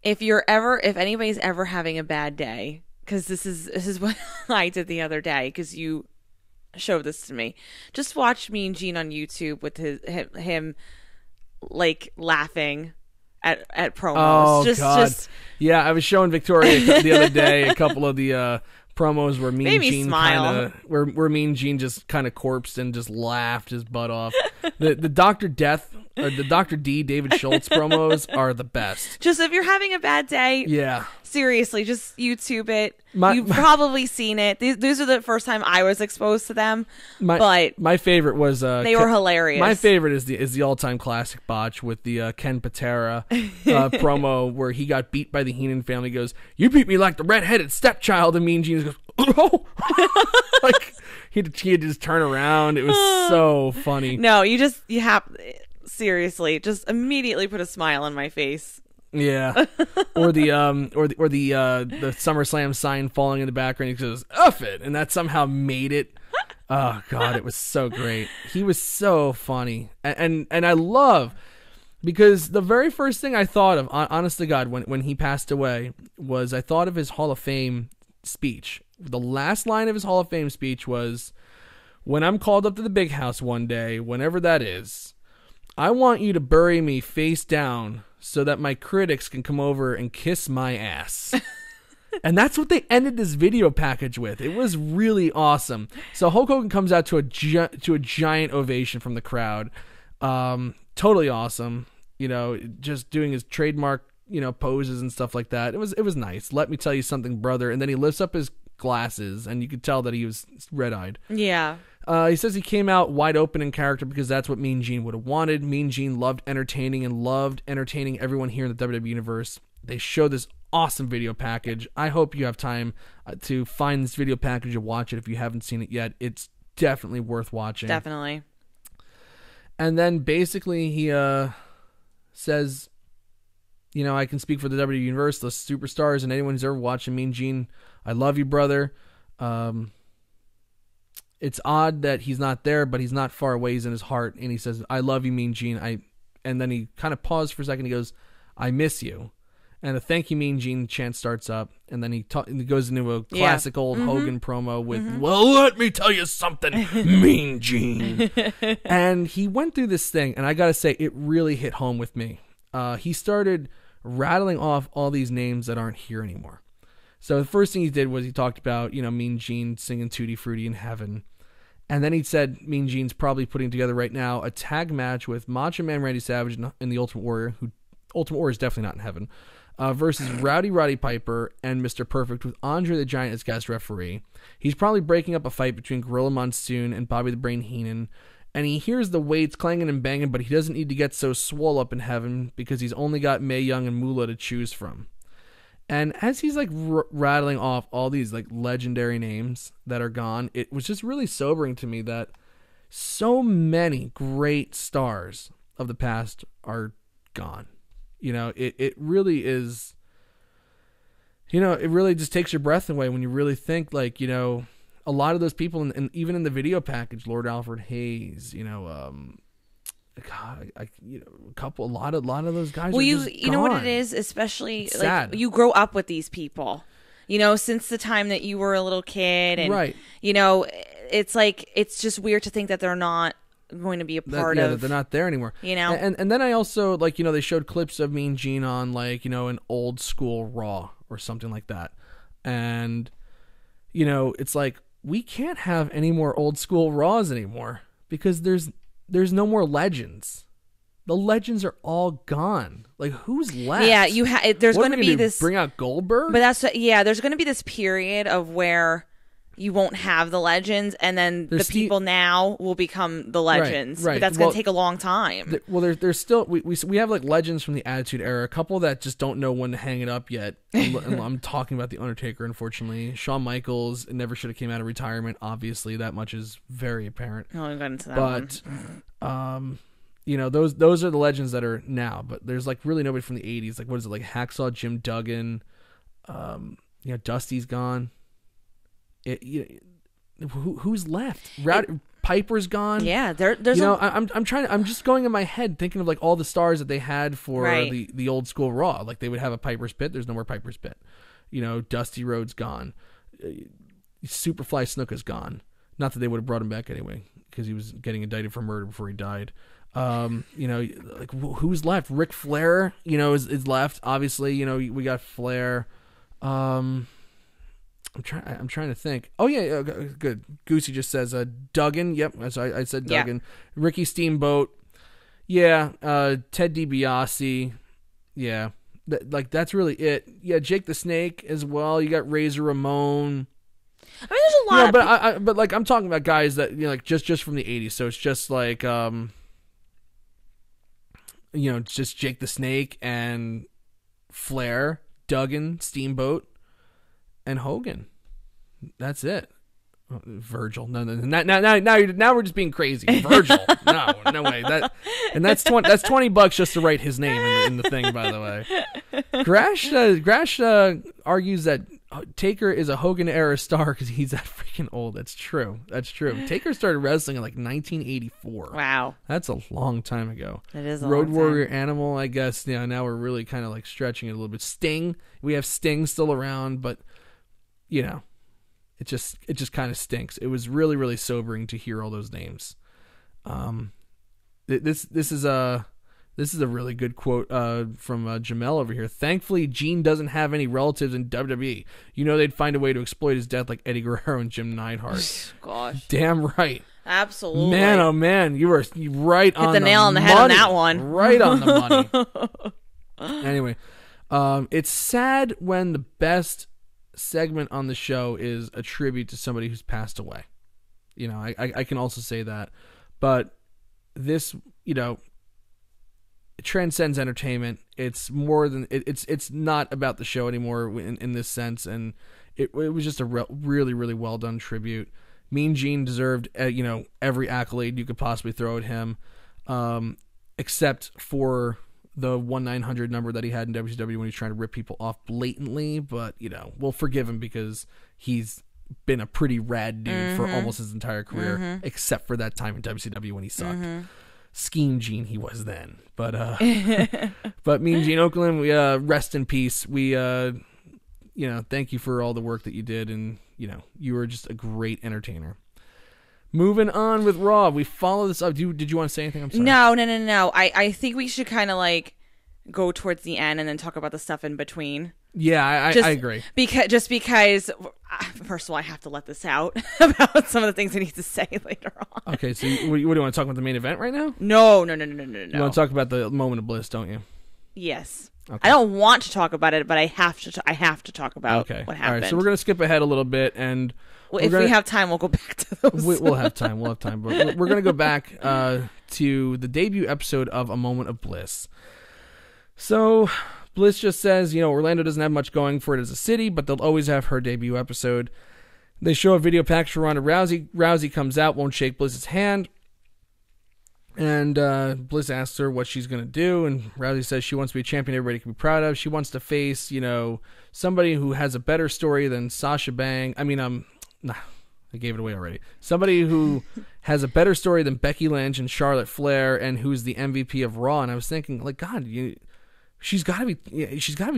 If anybody's ever having a bad day, because this is what I did the other day, because you showed this to me. Just watch Mean Gene on YouTube with him like laughing at promos. Oh God! Yeah, I was showing Victoria the other day a couple of the promos where Mean Gene where Mean Gene just kind of corpsed and just laughed his butt off. The Dr. Death or the Dr. D David Schultz promos are the best. Just if you're having a bad day, seriously, just YouTube it. You've probably seen it. These are the first time I was exposed to them. But my favorite was they were hilarious. My favorite is the all-time classic botch with the Ken Patera promo where he got beat by the Heenan family. He goes, "You beat me like the red-headed stepchild," and Mean Gene goes, "Oh!" Like he had to just turn around. It was so funny. No, you have seriously just immediately put a smile on my face. Yeah, or the SummerSlam sign falling in the background. He goes, "Uff it," and that somehow made it. Oh God, it was so great. He was so funny, and I love, because the very first thing I thought of, honest to God, when he passed away, was I thought of his Hall of Fame speech. The last line of his Hall of Fame speech was, "When I'm called up to the big house one day, whenever that is, I want you to bury me face down so that my critics can come over and kiss my ass." And that's what they ended this video package with. It was really awesome. So Hulk Hogan comes out to a giant ovation from the crowd. Totally awesome. You know, just doing his trademark, you know, poses and stuff like that. It was nice. "Let me tell you something, brother." And then he lifts up his glasses, and you could tell that he was red-eyed. Yeah. He says he came out wide open in character because that's what Mean Gene would have wanted. Mean Gene loved entertaining everyone here in the WWE Universe. They show this awesome video package. I hope you have time to find this video package and watch it if you haven't seen it yet. It's definitely worth watching. Definitely. And then basically he says, you know, "I can speak for the WWE Universe, the superstars, and anyone who's ever watching Mean Gene. I love you, brother. It's odd that he's not there, but he's not far away. He's in his heart." And he says, "I love you, Mean Gene." And then he kind of paused for a second. He goes, "I miss you." And a "Thank you, Mean Gene" chant starts up. And then he goes into a classic old Hogan promo with, "Well, let me tell you something, Mean Gene." And he went through this thing, and I got to say, it really hit home with me. He started rattling off all these names that aren't here anymore. So the first thing he did was he talked about, you know, Mean Gene singing Tutti Frutti in heaven. And then he said Mean Gene's probably putting together right now a tag match with Macho Man Randy Savage and the Ultimate Warrior, who Ultimate Warrior is definitely not in heaven, versus Roddy Piper and Mr. Perfect with Andre the Giant as guest referee. He's probably breaking up a fight between Gorilla Monsoon and Bobby the Brain Heenan. And he hears the weights clanging and banging, but he doesn't need to get so swole up in heaven because he's only got Mae Young and Moolah to choose from. And as he's like rattling off all these like legendary names that are gone, it was just really sobering to me that so many great stars of the past are gone. You know, it really is, you know, it really just takes your breath away when you really think, like, you know, a lot of those people, and even in the video package, Lord Alfred Hayes, you know, God, a lot of those guys. Well, you know what it is, especially it's like sad. You grow up with these people, you know, since the time that you were a little kid, and right. You know, it's like it's just weird to think that they're not going to be a part of. That they're not there anymore. You know, and then I also, like, you know, they showed clips of Mean Gene on, like, you know, an old school Raw or something like that, and you know, it's like, we can't have any more old school Raws anymore because there's no more legends. The legends are all gone. Like, who's left? Yeah, there's going to be this. Bring out Goldberg? But there's going to be this period of where you won't have the legends, and then the people now will become the legends. Right. But that's going to take a long time. There's still we have like legends from the Attitude Era, a couple that just don't know when to hang it up yet. I'm talking about the Undertaker, unfortunately. Shawn Michaels never should have came out of retirement. Obviously, that much is very apparent. Oh, I got into that one. But you know, those are the legends that are now. But there's like really nobody from the '80s. Like, what is it, like Hacksaw Jim Duggan? Dusty's gone. Who's left? Piper's gone. Yeah, there's. I'm just going in my head thinking of like all the stars that they had for the old school Raw. Like they would have a Piper's Pit. There's no more Piper's Pit. You know, Dusty Rhodes gone. Superfly Snuka's gone. Not that they would have brought him back anyway, because he was getting indicted for murder before he died. You know, like who's left? Ric Flair, you know, is left. Obviously, you know, we got Flair. I'm trying to think. Oh yeah, good. Goosey just says Duggan. Yep, I said Duggan. Yeah. Ricky Steamboat. Yeah. Ted DiBiase. Yeah. That's really it. Yeah, Jake the Snake as well. You got Razor Ramon. I mean, there's a lot. But like I'm talking about guys that, you know, like just from the '80s. So it's just like you know, just Jake the Snake and Flair, Duggan, Steamboat, and Hogan. That's it. Virgil. No. Now we're just being crazy. Virgil. No way. That's $20 just to write his name in the thing. By the way, Grash argues that Taker is a Hogan era star because he's that freaking old. That's true. Taker started wrestling in like 1984. Wow, that's a long time ago. It is a Road long Warrior time. Animal. I guess. Yeah. Now we're really kind of like stretching it a little bit. Sting. We have Sting still around, but you know. It just kind of stinks. It was really, really sobering to hear all those names. This is a really good quote from Jamel over here. Thankfully, Gene doesn't have any relatives in WWE. You know they'd find a way to exploit his death like Eddie Guerrero and Jim Neidhart. Gosh, damn right. Absolutely, man. Oh man, you were right on the nail on the head on that one. Right on the money. Anyway, it's sad when the best segment on the show is a tribute to somebody who's passed away. You know, I can also say that, but this, you know, it transcends entertainment. It's more than it's not about the show anymore in this sense, and it was just a really, really well done tribute. Mean Gene deserved you know, every accolade you could possibly throw at him, except for the 1-900 number that he had in WCW when he's trying to rip people off blatantly. But, you know, we'll forgive him because he's been a pretty rad dude for almost his entire career, except for that time in WCW when he sucked. Scheme Gene he was then. But but Mean Gene Okerlund, we rest in peace. We you know, thank you for all the work that you did, and you know, you were just a great entertainer. Moving on with Raw, we follow this up. Did you want to say anything? I'm sorry. No. I think we should kind of like go towards the end and then talk about the stuff in between. Yeah, I agree. Because first of all, I have to let this out about some of the things I need to say later on. Okay, so what do you want to talk about, the main event right now? No. You want to talk about the moment of bliss, don't you? Yes. Okay. I don't want to talk about it, but I have to. I have to talk about what happened. All right, so we're gonna skip ahead a little bit, and if we have time, we'll go back to those. We'll have time. But we're gonna go back to the debut episode of A Moment of Bliss. So Bliss just says, you know, Orlando doesn't have much going for it as a city, but they'll always have her debut episode. They show a video package for Ronda Rousey. Rousey comes out, won't shake Bliss's hand. And Bliss asks her what she's going to do. And Rousey says she wants to be a champion everybody can be proud of. She wants to face, you know, somebody who has a better story than Sasha Banks. I mean, I gave it away already. Somebody who has a better story than Becky Lynch and Charlotte Flair, and who's the MVP of Raw. And I was thinking, like, God, she's got to be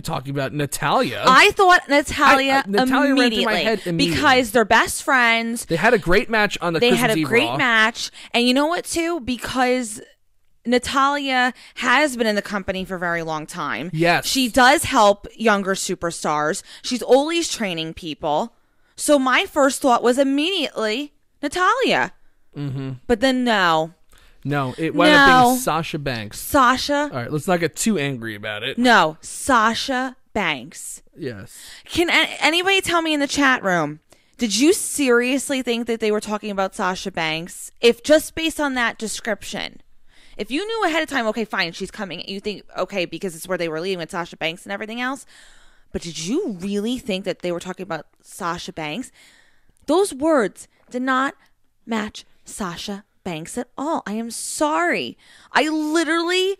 talking about Natalya. I thought Natalya immediately, ran through my head immediately because they're best friends. They had a great match on the Christmas Eve Raw. Match, and you know what too? Because Natalya has been in the company for a very long time. Yes, she does help younger superstars. She's always training people. So my first thought was immediately Natalya. Mm-hmm. But then no. No, it wound up being Sasha Banks. Sasha. All right, let's not get too angry about it. No, Sasha Banks. Yes. Can anybody tell me in the chat room, did you seriously think that they were talking about Sasha Banks? If just based on that description, if you knew ahead of time, okay, fine, she's coming, you think, okay, because it's where they were leading with Sasha Banks and everything else. But did you really think that they were talking about Sasha Banks? Those words did not match Sasha Banks at all. I am sorry. I literally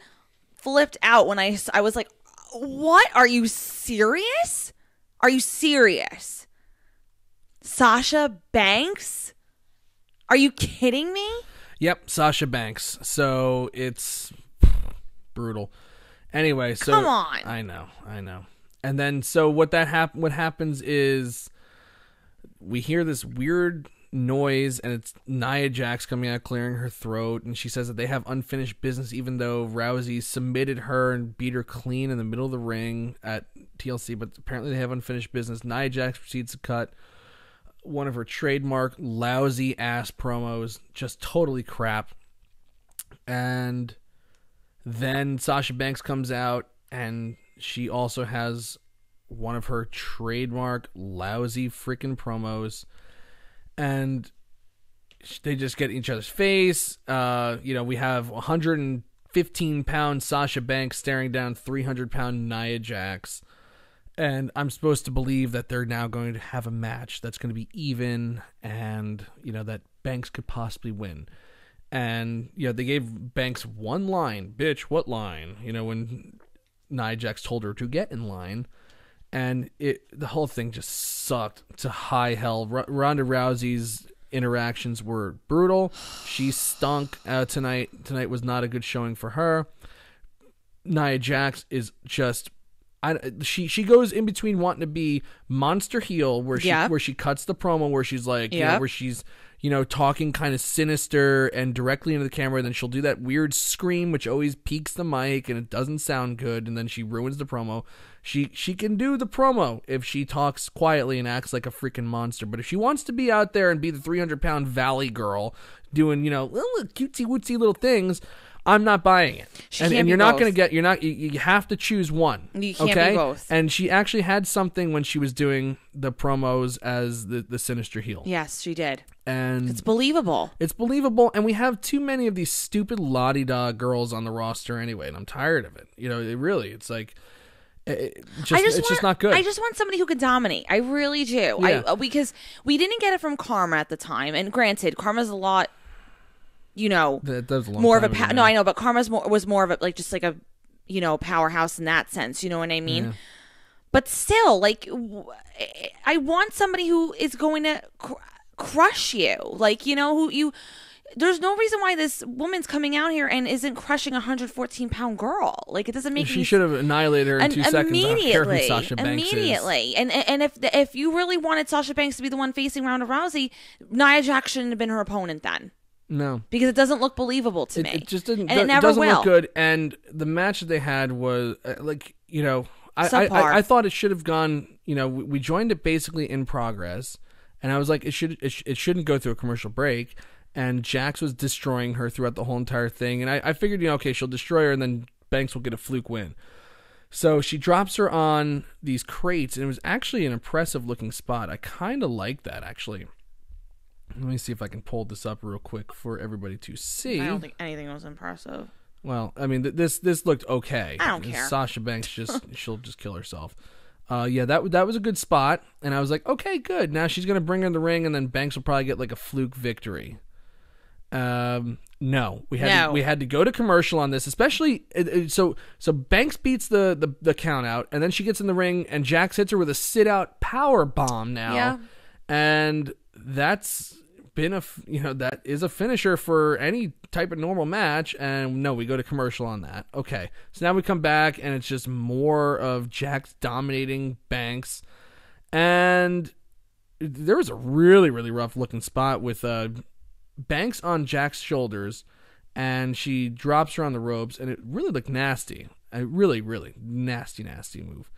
flipped out when I was like, what? Are you serious? Are you serious? Sasha Banks? Are you kidding me? Yep, Sasha Banks. So it's brutal. Anyway, so come on. I know. And then so what happens is we hear this weird noise, and it's Nia Jax coming out clearing her throat, and she says that they have unfinished business, even though Rousey submitted her and beat her clean in the middle of the ring at TLC, but apparently they have unfinished business. Nia Jax proceeds to cut one of her trademark lousy ass promos, just totally crap. And then Sasha Banks comes out, and she also has one of her trademark lousy freaking promos. And they just get in each other's face. We have 115-pound Sasha Banks staring down 300-pound Nyah Jacks. And I'm supposed to believe that they're now going to have a match that's going to be even, and, that Banks could possibly win. And, they gave Banks one line. Bitch, what line? When Nia Jax told her to get in line. And the whole thing just sucked to high hell. Ronda Rousey's interactions were brutal. She stunk tonight. Tonight was not a good showing for her. Nia Jax is just... she goes in between wanting to be monster heel, where she cuts the promo where she's like, where she's talking kind of sinister and directly into the camera, and then she'll do that weird scream which always peaks the mic and it doesn't sound good, and then she ruins the promo. She can do the promo if she talks quietly and acts like a freaking monster, but if she wants to be out there and be the 300-pound valley girl doing little cutesy wootsy little things, I'm not buying it. And you're not going to get, you have to choose one. You can't be both. And she actually had something when she was doing the promos as the sinister heel. Yes, she did. And it's believable. And we have too many of these stupid la-di-da girls on the roster anyway, and I'm tired of it. It's like, it's just not good. I just want somebody who can dominate. I really do. Yeah. Because we didn't get it from Karma at the time, and granted, Karma's a lot... that was a long more time of a ago, no, I know, but Karma's was more of a just like a powerhouse in that sense. You know what I mean? Yeah. But still, I want somebody who is going to crush you. Who you. There's no reason why this woman's coming out here and isn't crushing a 114-pound girl. It doesn't make. She should have annihilated her in 2 seconds. Immediately, Sasha Banks immediately. And if you really wanted Sasha Banks to be the one facing Ronda Rousey, Nia Jax shouldn't have been her opponent then. No, because it doesn't look believable to me. It just didn't. And it never doesn't will. look good. And the match that they had was Subpar. I thought it should have gone. We joined it basically in progress, and I was like, it shouldn't go through a commercial break. And Jax was destroying her throughout the whole entire thing, and I figured, okay, she'll destroy her, and then Banks will get a fluke win. So she drops her on these crates, and it was actually an impressive looking spot. I kind of like that, actually. Let me see if I can pull this up real quick for everybody to see. I don't think anything was impressive. Well, I mean, this looked okay. I don't care. Sasha Banks she'll just kill herself. That was a good spot, and I was like, okay, good. Now she's gonna bring her in the ring, and then Banks will probably get like a fluke victory. No, we had to go to commercial on this, especially so Banks beats the count out, and then she gets in the ring, and Jax hits her with a sit out power bomb now, and that's been that is a finisher for any type of normal match. And no, we go to commercial on that. Okay, so now we come back, and it's just more of Jax dominating Banks, and there was a really, really rough looking spot with Banks on Jack's shoulders, and she drops her on the ropes, and it really looked nasty. A really, really nasty move.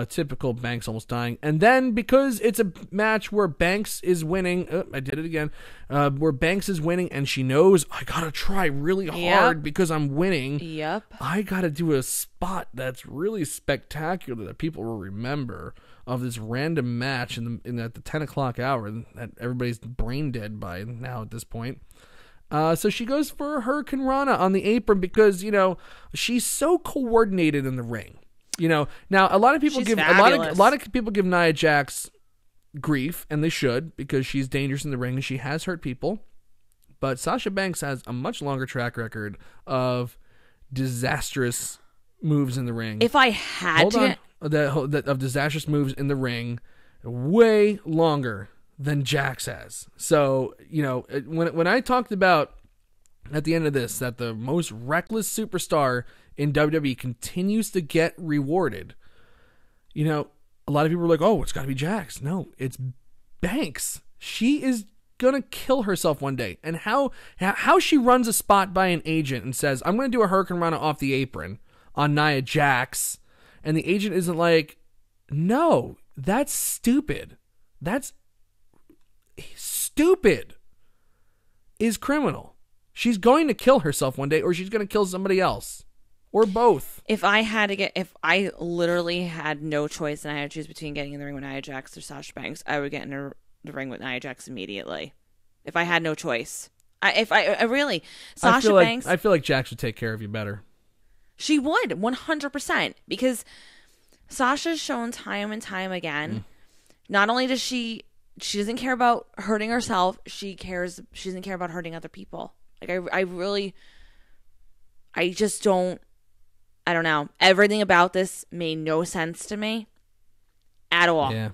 Typical Banks almost dying. And then because it's a match where Banks is winning, I did it again, where Banks is winning and she knows I gotta try really hard because I'm winning. Yep. I gotta do a spot that's really spectacular that people will remember of this random match at the 10 o'clock hour that everybody's brain dead by now at this point. So she goes for Hurricane Rana on the apron because, she's so coordinated in the ring. Now a lot of people a lot of people give Nia Jax grief, and they should, because she's dangerous in the ring and she has hurt people. But Sasha Banks has a much longer track record of disastrous moves in the ring. If I had of disastrous moves in the ring, way longer than Jax has. So when I talked about at the end of this that the most reckless superstar in WWE continues to get rewarded, a lot of people are like, oh, it's got to be Jax. No, it's Banks. She is going to kill herself one day. And how she runs a spot by an agent and says, I'm going to do a Hurricane Rana off the apron on Nyah Jacks, and the agent isn't like, no, that's stupid. That's stupid is criminal. She's going to kill herself one day, or she's going to kill somebody else, or both. If I literally had no choice and I had to choose between getting in the ring with Nia Jax or Sasha Banks, I would get in the ring with Nia Jax immediately. If I had no choice. Sasha Banks. I feel like Jax would take care of you better. She would, 100%, because Sasha's shown time and time again, not only does she doesn't care about hurting herself, she doesn't care about hurting other people. Like, I just don't, I don't know. Everything about this made no sense to me at all. Yeah.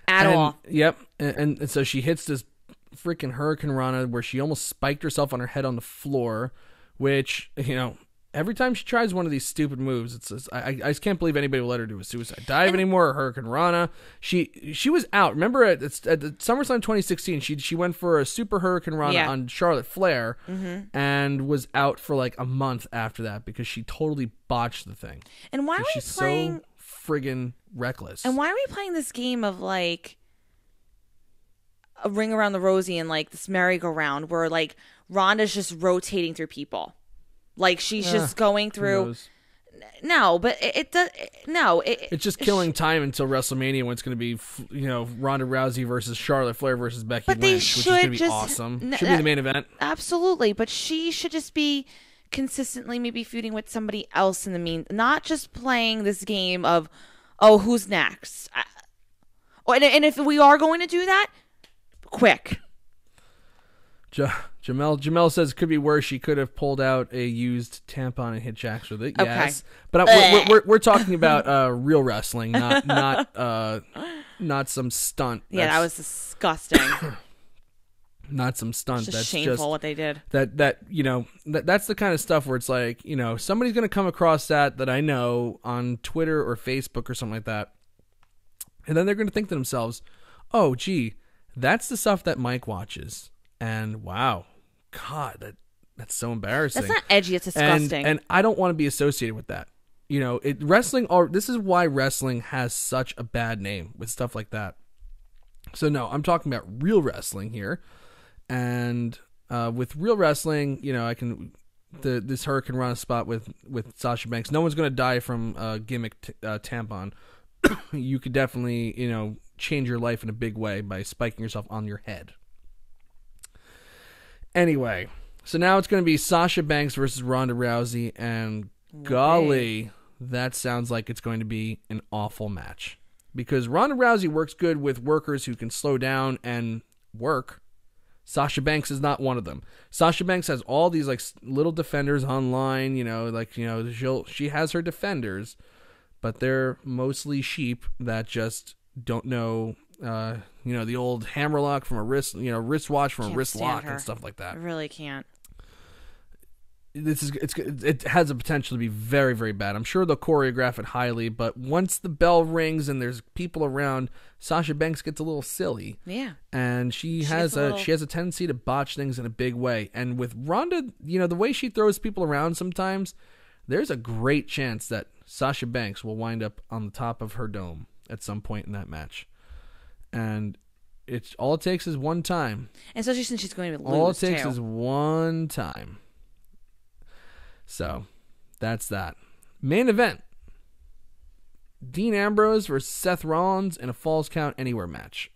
At all. Yep. And so she hits this freaking Hurricane Rana where she almost spiked herself on her head on the floor, which, every time she tries one of these stupid moves, it's just, I just can't believe anybody will let her do a suicide dive anymore, or Hurricane Rana. She was out. Remember at the SummerSlam 2016, she went for a Super Hurricane Rana on Charlotte Flair, and was out for like a month after that because she totally botched the thing. And why are we playing so friggin' reckless? And why are we playing this game of like a ring around the Rosie and like this merry-go-round where like Ronda's just rotating through people? Like she's just going through. No, but it does. No, it's just killing time until WrestleMania when it's going to be, Ronda Rousey versus Charlotte Flair versus Becky Lynch, which is going to be awesome. Should be the main event. Absolutely, but she should just be consistently maybe feuding with somebody else in the not just playing this game of, oh, who's next. And if we are going to do that, quick. Jamel says it could be worse. She could have pulled out a used tampon and hit Jax with it. Okay. Yes, but we're talking about real wrestling, not some stunt. Yeah, that was disgusting. Not some stunt. It's just that's shameful just what they did. That's the kind of stuff where it's like, somebody's gonna come across that I know on Twitter or Facebook or something like that, and then they're gonna think to themselves, "Oh, gee, that's the stuff that Mike watches." And wow, God, that's so embarrassing. That's not edgy. It's disgusting. And I don't want to be associated with that. Wrestling. This is why wrestling has such a bad name with stuff like that. So no, I'm talking about real wrestling here. And with real wrestling, I can this Hurricane Rana spot with Sasha Banks. No one's going to die from a gimmick tampon. You could definitely change your life in a big way by spiking yourself on your head. Anyway, so now it's going to be Sasha Banks versus Ronda Rousey, and golly, that sounds like it's going to be an awful match. Because Ronda Rousey works good with workers who can slow down and work. Sasha Banks is not one of them. Sasha Banks has all these like little defenders online, she has her defenders, but they're mostly sheep that just don't know the old hammerlock from a wrist, wristwatch from a wrist lock and stuff like that. I really can't. It has the potential to be very, very bad. I'm sure they'll choreograph it highly, but once the bell rings and there's people around, Sasha Banks gets a little silly. Yeah. And she has a tendency to botch things in a big way. And with Ronda, the way she throws people around sometimes, there's a great chance that Sasha Banks will wind up on the top of her dome at some point in that match. And all it takes is one time. Especially since she's going to lose, all it takes too. is one time. So, that's that. Main event. Dean Ambrose versus Seth Rollins in a Falls Count Anywhere match.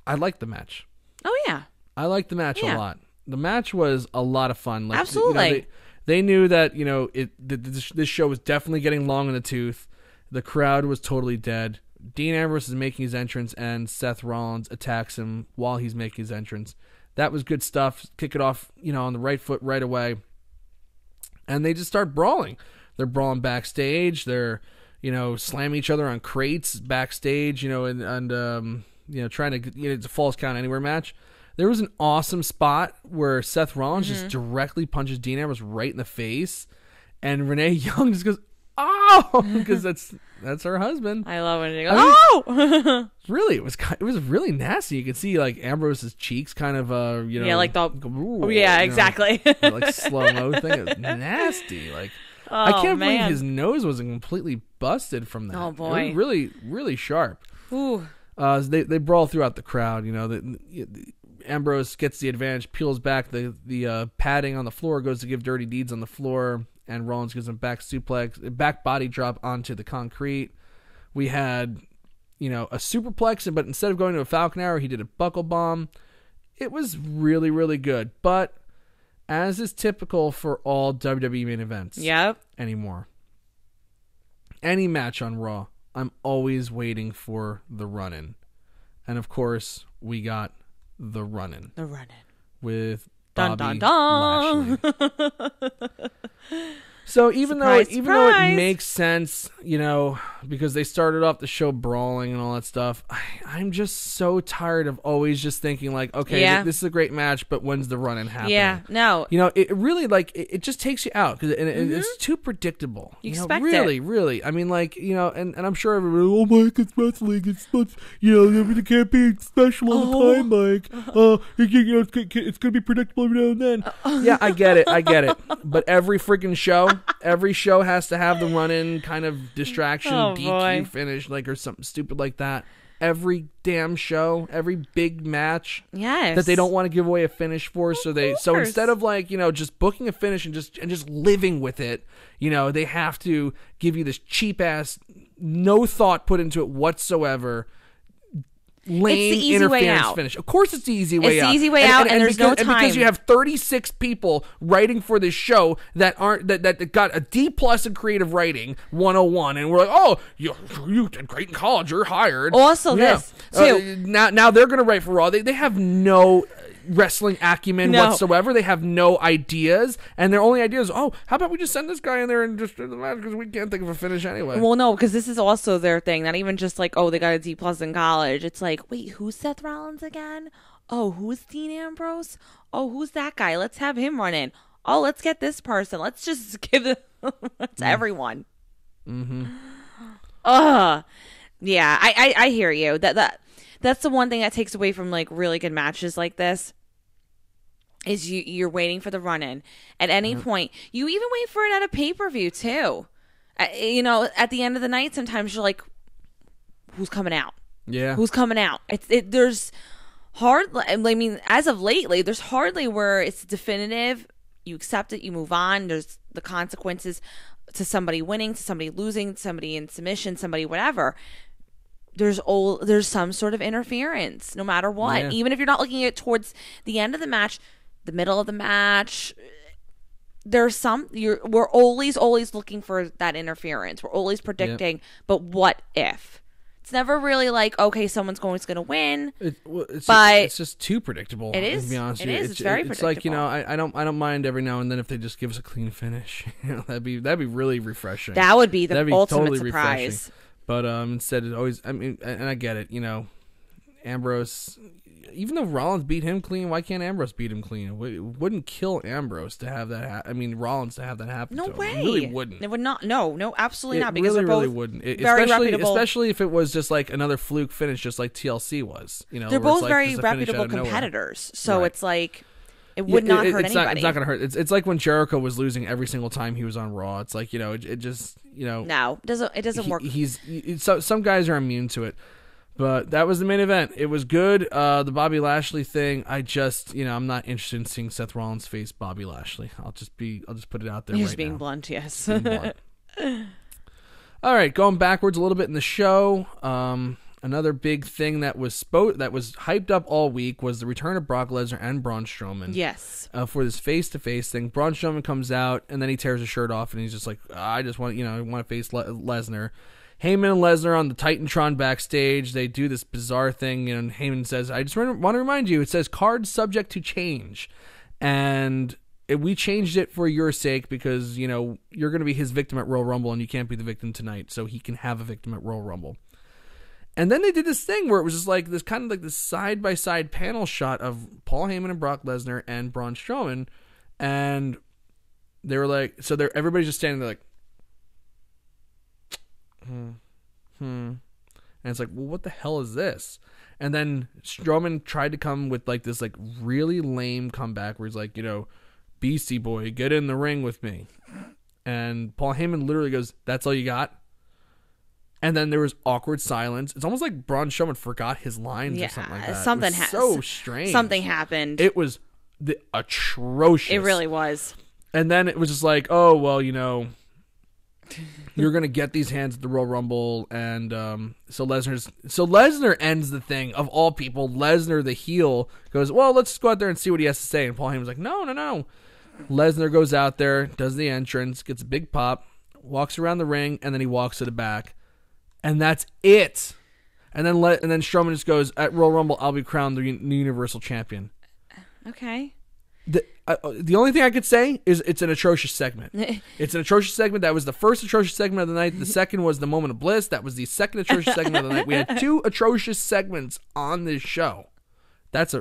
I like the match. Oh, yeah. I like the match a lot. The match was a lot of fun. Like, absolutely. They knew that, this show was definitely getting long in the tooth. The crowd was totally dead. Dean Ambrose is making his entrance, and Seth Rollins attacks him while he's making his entrance. That was good stuff. Kick it off, on the right foot right away. And they just start brawling. They're brawling backstage. They're, slamming each other on crates backstage, and trying to get it's a Falls Count Anywhere match. There was an awesome spot where Seth Rollins just directly punches Dean Ambrose right in the face, and Renee Young just goes, "Oh!" because that's her husband. I love when she goes, "Oh!" Really, it was really nasty. You could see like Ambrose's cheeks, kind of, like the exactly, like slow mo thing. It was nasty. Like, I can't believe his nose wasn't completely busted from that. Oh boy, it was really, really sharp. Ooh. They brawl throughout the crowd. Ambrose gets the advantage, peels back the padding on the floor, goes to give dirty deeds on the floor, and Rollins gives him back body drop onto the concrete. We had, a superplex, but instead of going to a Falcon Arrow, he did a buckle bomb. It was really, really good. But as is typical for all WWE main events anymore, any match on Raw, I'm always waiting for the run-in. And of course, we got the run-in. The run-in. With dun, Bobby dun, dun. Lashley. So even though it makes sense, because they started off the show brawling and all that stuff, I'm just so tired of always just thinking like, okay, this is a great match, but when's the run-in happening? Yeah, no. It really it just takes you out because it's too predictable. You expect really, it. Really. I mean, like, and I'm sure everybody, oh, Mike, it's wrestling. It's it can't be special all the time, Mike. It's going to be predictable every now and then. Yeah, I get it. But every freaking show has to have the run-in kind of distraction, DQ finish, like, or something stupid like that. Every damn show, every big match that they don't want to give away a finish for, so instead of like, just booking a finish and just living with it, they have to give you this cheap ass, no thought put into it whatsoever, lame interference finish. Of course it's the easy way out. It's the easy way out, and there's no time. And because you have 36 people writing for this show that got a D+ in creative writing 101, and we're like, oh, you did great in college, you're hired. Also this, too. Now they're going to write for Raw. They have no wrestling acumen whatsoever. They have no ideas, and their only idea is, oh, how about we just send this guy in there and just do the match because we can't think of a finish anyway. Well, no, because this is also their thing. Not even just like, oh, they got a D+ in college. It's like, wait, who's Seth Rollins again? Oh, who's Dean Ambrose? Oh, who's that guy? Let's have him run in. Oh, let's get this person. Let's just give it to everyone. Mm-hmm. Yeah, I hear you. That's the one thing that takes away from like really good matches like this. Is you're waiting for the run-in. At any point, you even wait for it at a pay-per-view, too. At the end of the night, sometimes you're like, who's coming out? Yeah. Who's coming out? There's as of lately, there's hardly where it's definitive. You accept it, you move on. There's the consequences to somebody winning, to somebody losing, to somebody in submission, somebody whatever. There's some sort of interference, no matter what. Yeah. Even if you're not looking at towards the end of the match, the middle of the match, we're always looking for that interference. We're always predicting, but what if? It's never really like, okay, someone's going to win. It's just too predictable. It is. To be honest with you. It's very predictable. It's like, I don't mind every now and then if they just give us a clean finish. That'd be really refreshing. That would be the ultimate totally surprise. Refreshing. But instead, it always. I mean, and I get it. Ambrose. Even though Rollins beat him clean, why can't Ambrose beat him clean? It wouldn't kill Ambrose to have that. Rollins to have that happen. No to him. way. It really wouldn't. It would not. No, absolutely not. Because really, they're both really wouldn't. Very reputable. Especially if it was just like another fluke finish, just like TLC was. They're both very reputable competitors. So it's like, It would not hurt anybody. It's not going to hurt. It's like when Jericho was losing every single time he was on Raw. It's like, it just, No, it doesn't work. Some guys are immune to it. But that was the main event. It was good. The Bobby Lashley thing, I just, I'm not interested in seeing Seth Rollins face Bobby Lashley. I'll just put it out there. He's being blunt, yes. Being blunt. All right, going backwards a little bit in the show. Another big thing that was hyped up all week was the return of Brock Lesnar and Braun Strowman. Yes. For this face-to-face thing. Braun Strowman comes out, and then he tears his shirt off, and he's just like, I just want, I want to face Lesnar. Heyman and Lesnar on the Titantron backstage. They do this bizarre thing, and Heyman says, I just want to remind you, it says card subject to change. And we changed it for your sake because, you're going to be his victim at Royal Rumble, and you can't be the victim tonight, so he can have a victim at Royal Rumble. And then they did this thing where it was just like this kind of like this side-by-side panel shot of Paul Heyman and Brock Lesnar and Braun Strowman, and they were like, so everybody's just standing there like, and it's like, well, what the hell is this? And then Strowman tried to come with like this like really lame comeback where he's like, Beastie Boy, get in the ring with me. And Paul Heyman literally goes, that's all you got? And then there was awkward silence. It's almost like Braun Strowman forgot his lines or something like that. So strange. Something happened. It was atrocious. It really was. And then it was just like, oh, well, you're going to get these hands at the Royal Rumble. And so Lesnar ends the thing. Of all people, Lesnar, the heel, goes, well, let's just go out there and see what he has to say. And Paul Heyman's like, no. Lesnar goes out there, does the entrance, gets a big pop, walks around the ring, and then he walks to the back. And that's it. And then Strowman just goes, at Royal Rumble, I'll be crowned the Universal Champion. Okay. The only thing I could say is it's an atrocious segment. It's an atrocious segment. That was the first atrocious segment of the night. The second was the Moment of Bliss. That was the second atrocious segment of the night. We had 2 atrocious segments on this show. That's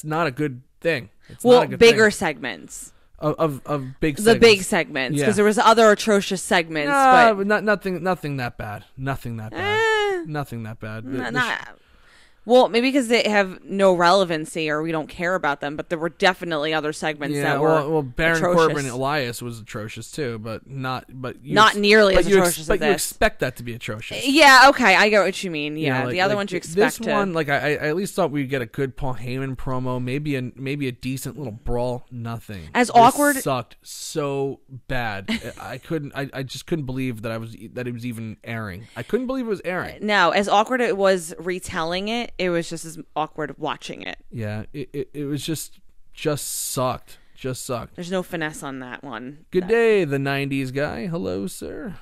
not a good thing. It's not a good bigger thing. Segments. Of big segments. The big segments. Because there was other atrocious segments. But nothing that bad. Nothing that bad. Nothing that bad. Well, maybe because they have no relevancy or we don't care about them, but there were definitely other segments that were well, Baron atrocious. Corbin and Elias was atrocious too, but not nearly as atrocious but as this. you expect that to be atrocious. Yeah, okay, I get what you mean. Yeah, the other ones you expect. This one, I at least thought we'd get a good Paul Heyman promo, maybe a decent little brawl. Nothing. As awkward. Sucked so bad. I just couldn't believe that it was even airing. I couldn't believe it was airing. No, as awkward it was retelling it. It was just as awkward watching it. Yeah, it was just sucked. Just sucked. There's no finesse on that one. Good day, the 90s guy. Hello, sir.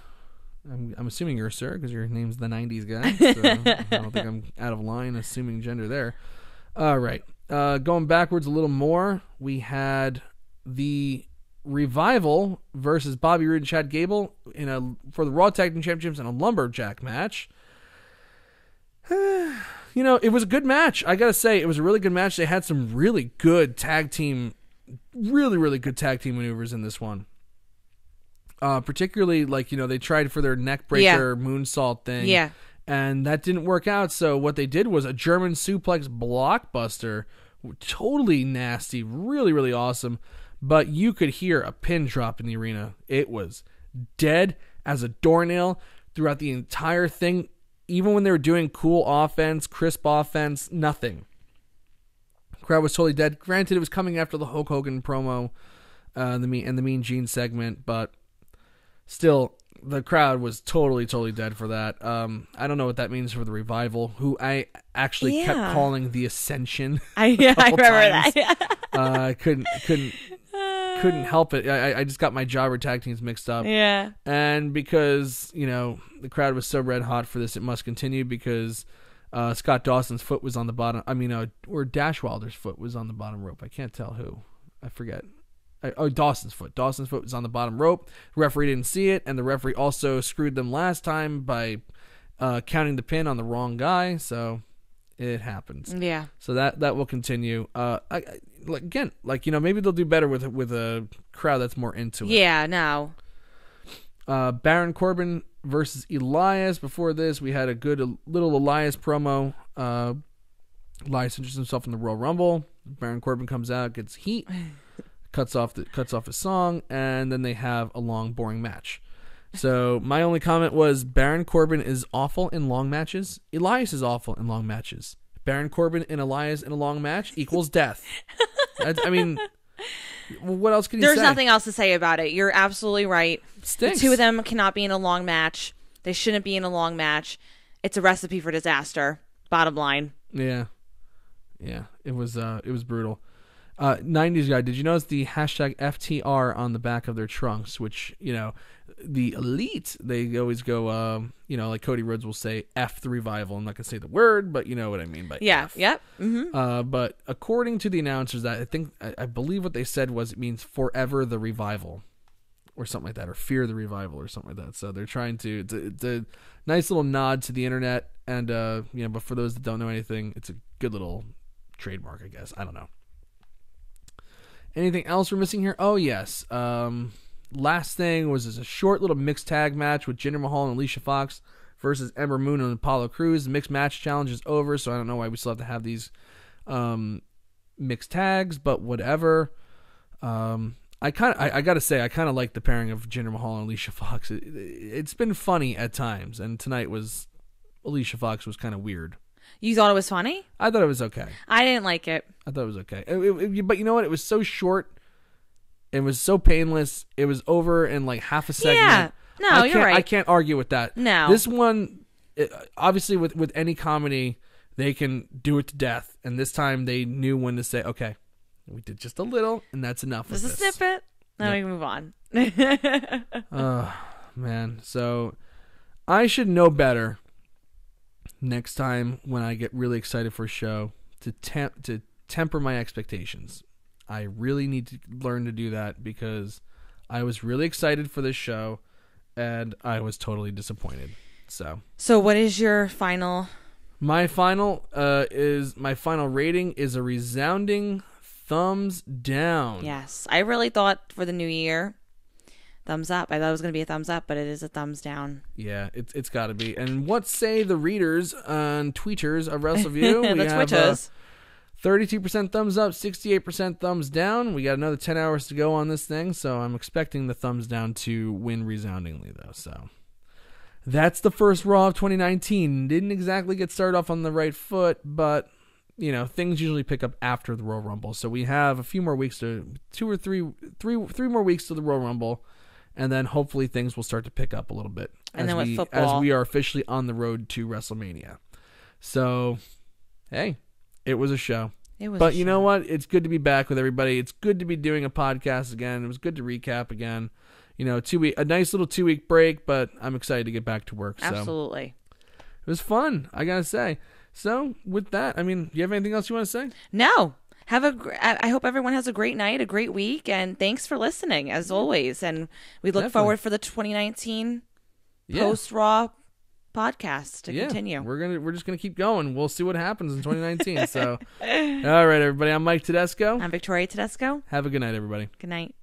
I'm assuming you're a sir because your name's the 90s guy. So I don't think I'm out of line assuming gender there. All right. Going backwards a little more, we had the Revival versus Bobby Roode and Chad Gable for the Raw Tag Team Championships in a lumberjack match. It was a good match. I gotta say, it was a really good match. They had some really good tag team, really good tag team maneuvers in this one. Particularly, they tried for their neck breaker moonsault thing. Yeah. And that didn't work out. So what they did was a German suplex blockbuster. Totally nasty. Really awesome. But you could hear a pin drop in the arena. It was dead as a doornail throughout the entire thing. Even when they were doing cool offense, crisp offense, nothing. The crowd was totally dead. Granted, it was coming after the Hulk Hogan promo, the Mean Gene segment, but still, the crowd was totally dead for that. I don't know what that means for the Revival, who I actually kept calling the Ascension. I remember times. that. I couldn't help it. I just got my jobber tag teams mixed up. Yeah. And because, the crowd was so red hot for this, it must continue because Scott Dawson's foot was on the bottom. Or Dash Wilder's foot was on the bottom rope. I can't tell who. I forget. Dawson's foot. Dawson's foot was on the bottom rope. The referee didn't see it, and the referee also screwed them last time by counting the pin on the wrong guy. So it happens. Yeah. So that will continue. Maybe they'll do better with a crowd that's more into it. Yeah. No. Baron Corbin versus Elias. Before this, we had a good little Elias promo. Elias injures himself in the Royal Rumble. Baron Corbin comes out, gets heat, cuts off his song, and then they have a long, boring match. So my only comment was Baron Corbin is awful in long matches. Elias is awful in long matches. Baron Corbin and Elias in a long match equals death. I mean, what else can you say? There's nothing else to say about it. You're absolutely right. Stinks. The two of them cannot be in a long match. They shouldn't be in a long match. It's a recipe for disaster. Bottom line. Yeah. It was brutal. 90s guy, did you notice the hashtag FTR on the back of their trunks? Which, the elite, they always go, like Cody Rhodes will say F the revival. I'm not gonna say the word, but you know what I mean by yeah, F. Yep. Mm-hmm. But according to the announcers, I believe what they said was it means forever the revival, or something like that, or fear the revival, or something like that. So they're trying to. It's a nice little nod to the internet, and but for those that don't know anything, it's a good little trademark, I guess. I don't know. Anything else we're missing here? Oh yes. Last thing was a short little mixed tag match with Jinder Mahal and Alicia Fox versus Ember Moon and Apollo Crews. The mixed match challenge is over, so I don't know why we still have to have these mixed tags, but whatever. I gotta say, I kind of like the pairing of Jinder Mahal and Alicia Fox. It's been funny at times, and tonight Alicia Fox was kind of weird. You thought it was funny? I thought it was okay. I didn't like it. I thought it was okay. But you know what? It was so short. It was so painless. It was over in like half a segment. Yeah. No, you're right. I can't argue with that. No. This one, obviously with any comedy, they can do it to death. And this time they knew when to say, okay, we did just a little, and that's enough. Just a snippet. Now we can move on. Oh, man. So I should know better next time when I get really excited for a show to temper my expectations. I really need to learn to do that because I was really excited for this show and I was totally disappointed. So what is your final? My final rating is a resounding thumbs down. Yes, I really thought for the new year, thumbs up. I thought it was going to be a thumbs up, but it is a thumbs down. Yeah, it's got to be. And what say the readers and tweeters of Wrestleview? The Twitchers. 32% thumbs up, 68% thumbs down. We got another 10 hours to go on this thing, so I'm expecting the thumbs down to win resoundingly, though. So that's the first Raw of 2019. Didn't exactly get started off on the right foot, but things usually pick up after the Royal Rumble. So we have a few more weeks three more weeks to the Royal Rumble, and then hopefully things will start to pick up a little bit. And then with football, as we are officially on the road to WrestleMania. So, hey. It was a show. But you know what? It's good to be back with everybody. It's good to be doing a podcast again. It was good to recap again. A nice little 2-week break, but I'm excited to get back to work. Absolutely. So it was fun, I gotta say. So with that, do you have anything else you want to say? No. I hope everyone has a great night, a great week, and thanks for listening as always. And we look forward for the 2019 post-Raw podcast to continue. We're just gonna keep going. We'll see what happens in 2019. So, all right, everybody. I'm Mike Tedesco. I'm Victoria Tedesco. Have a good night, everybody. Good night.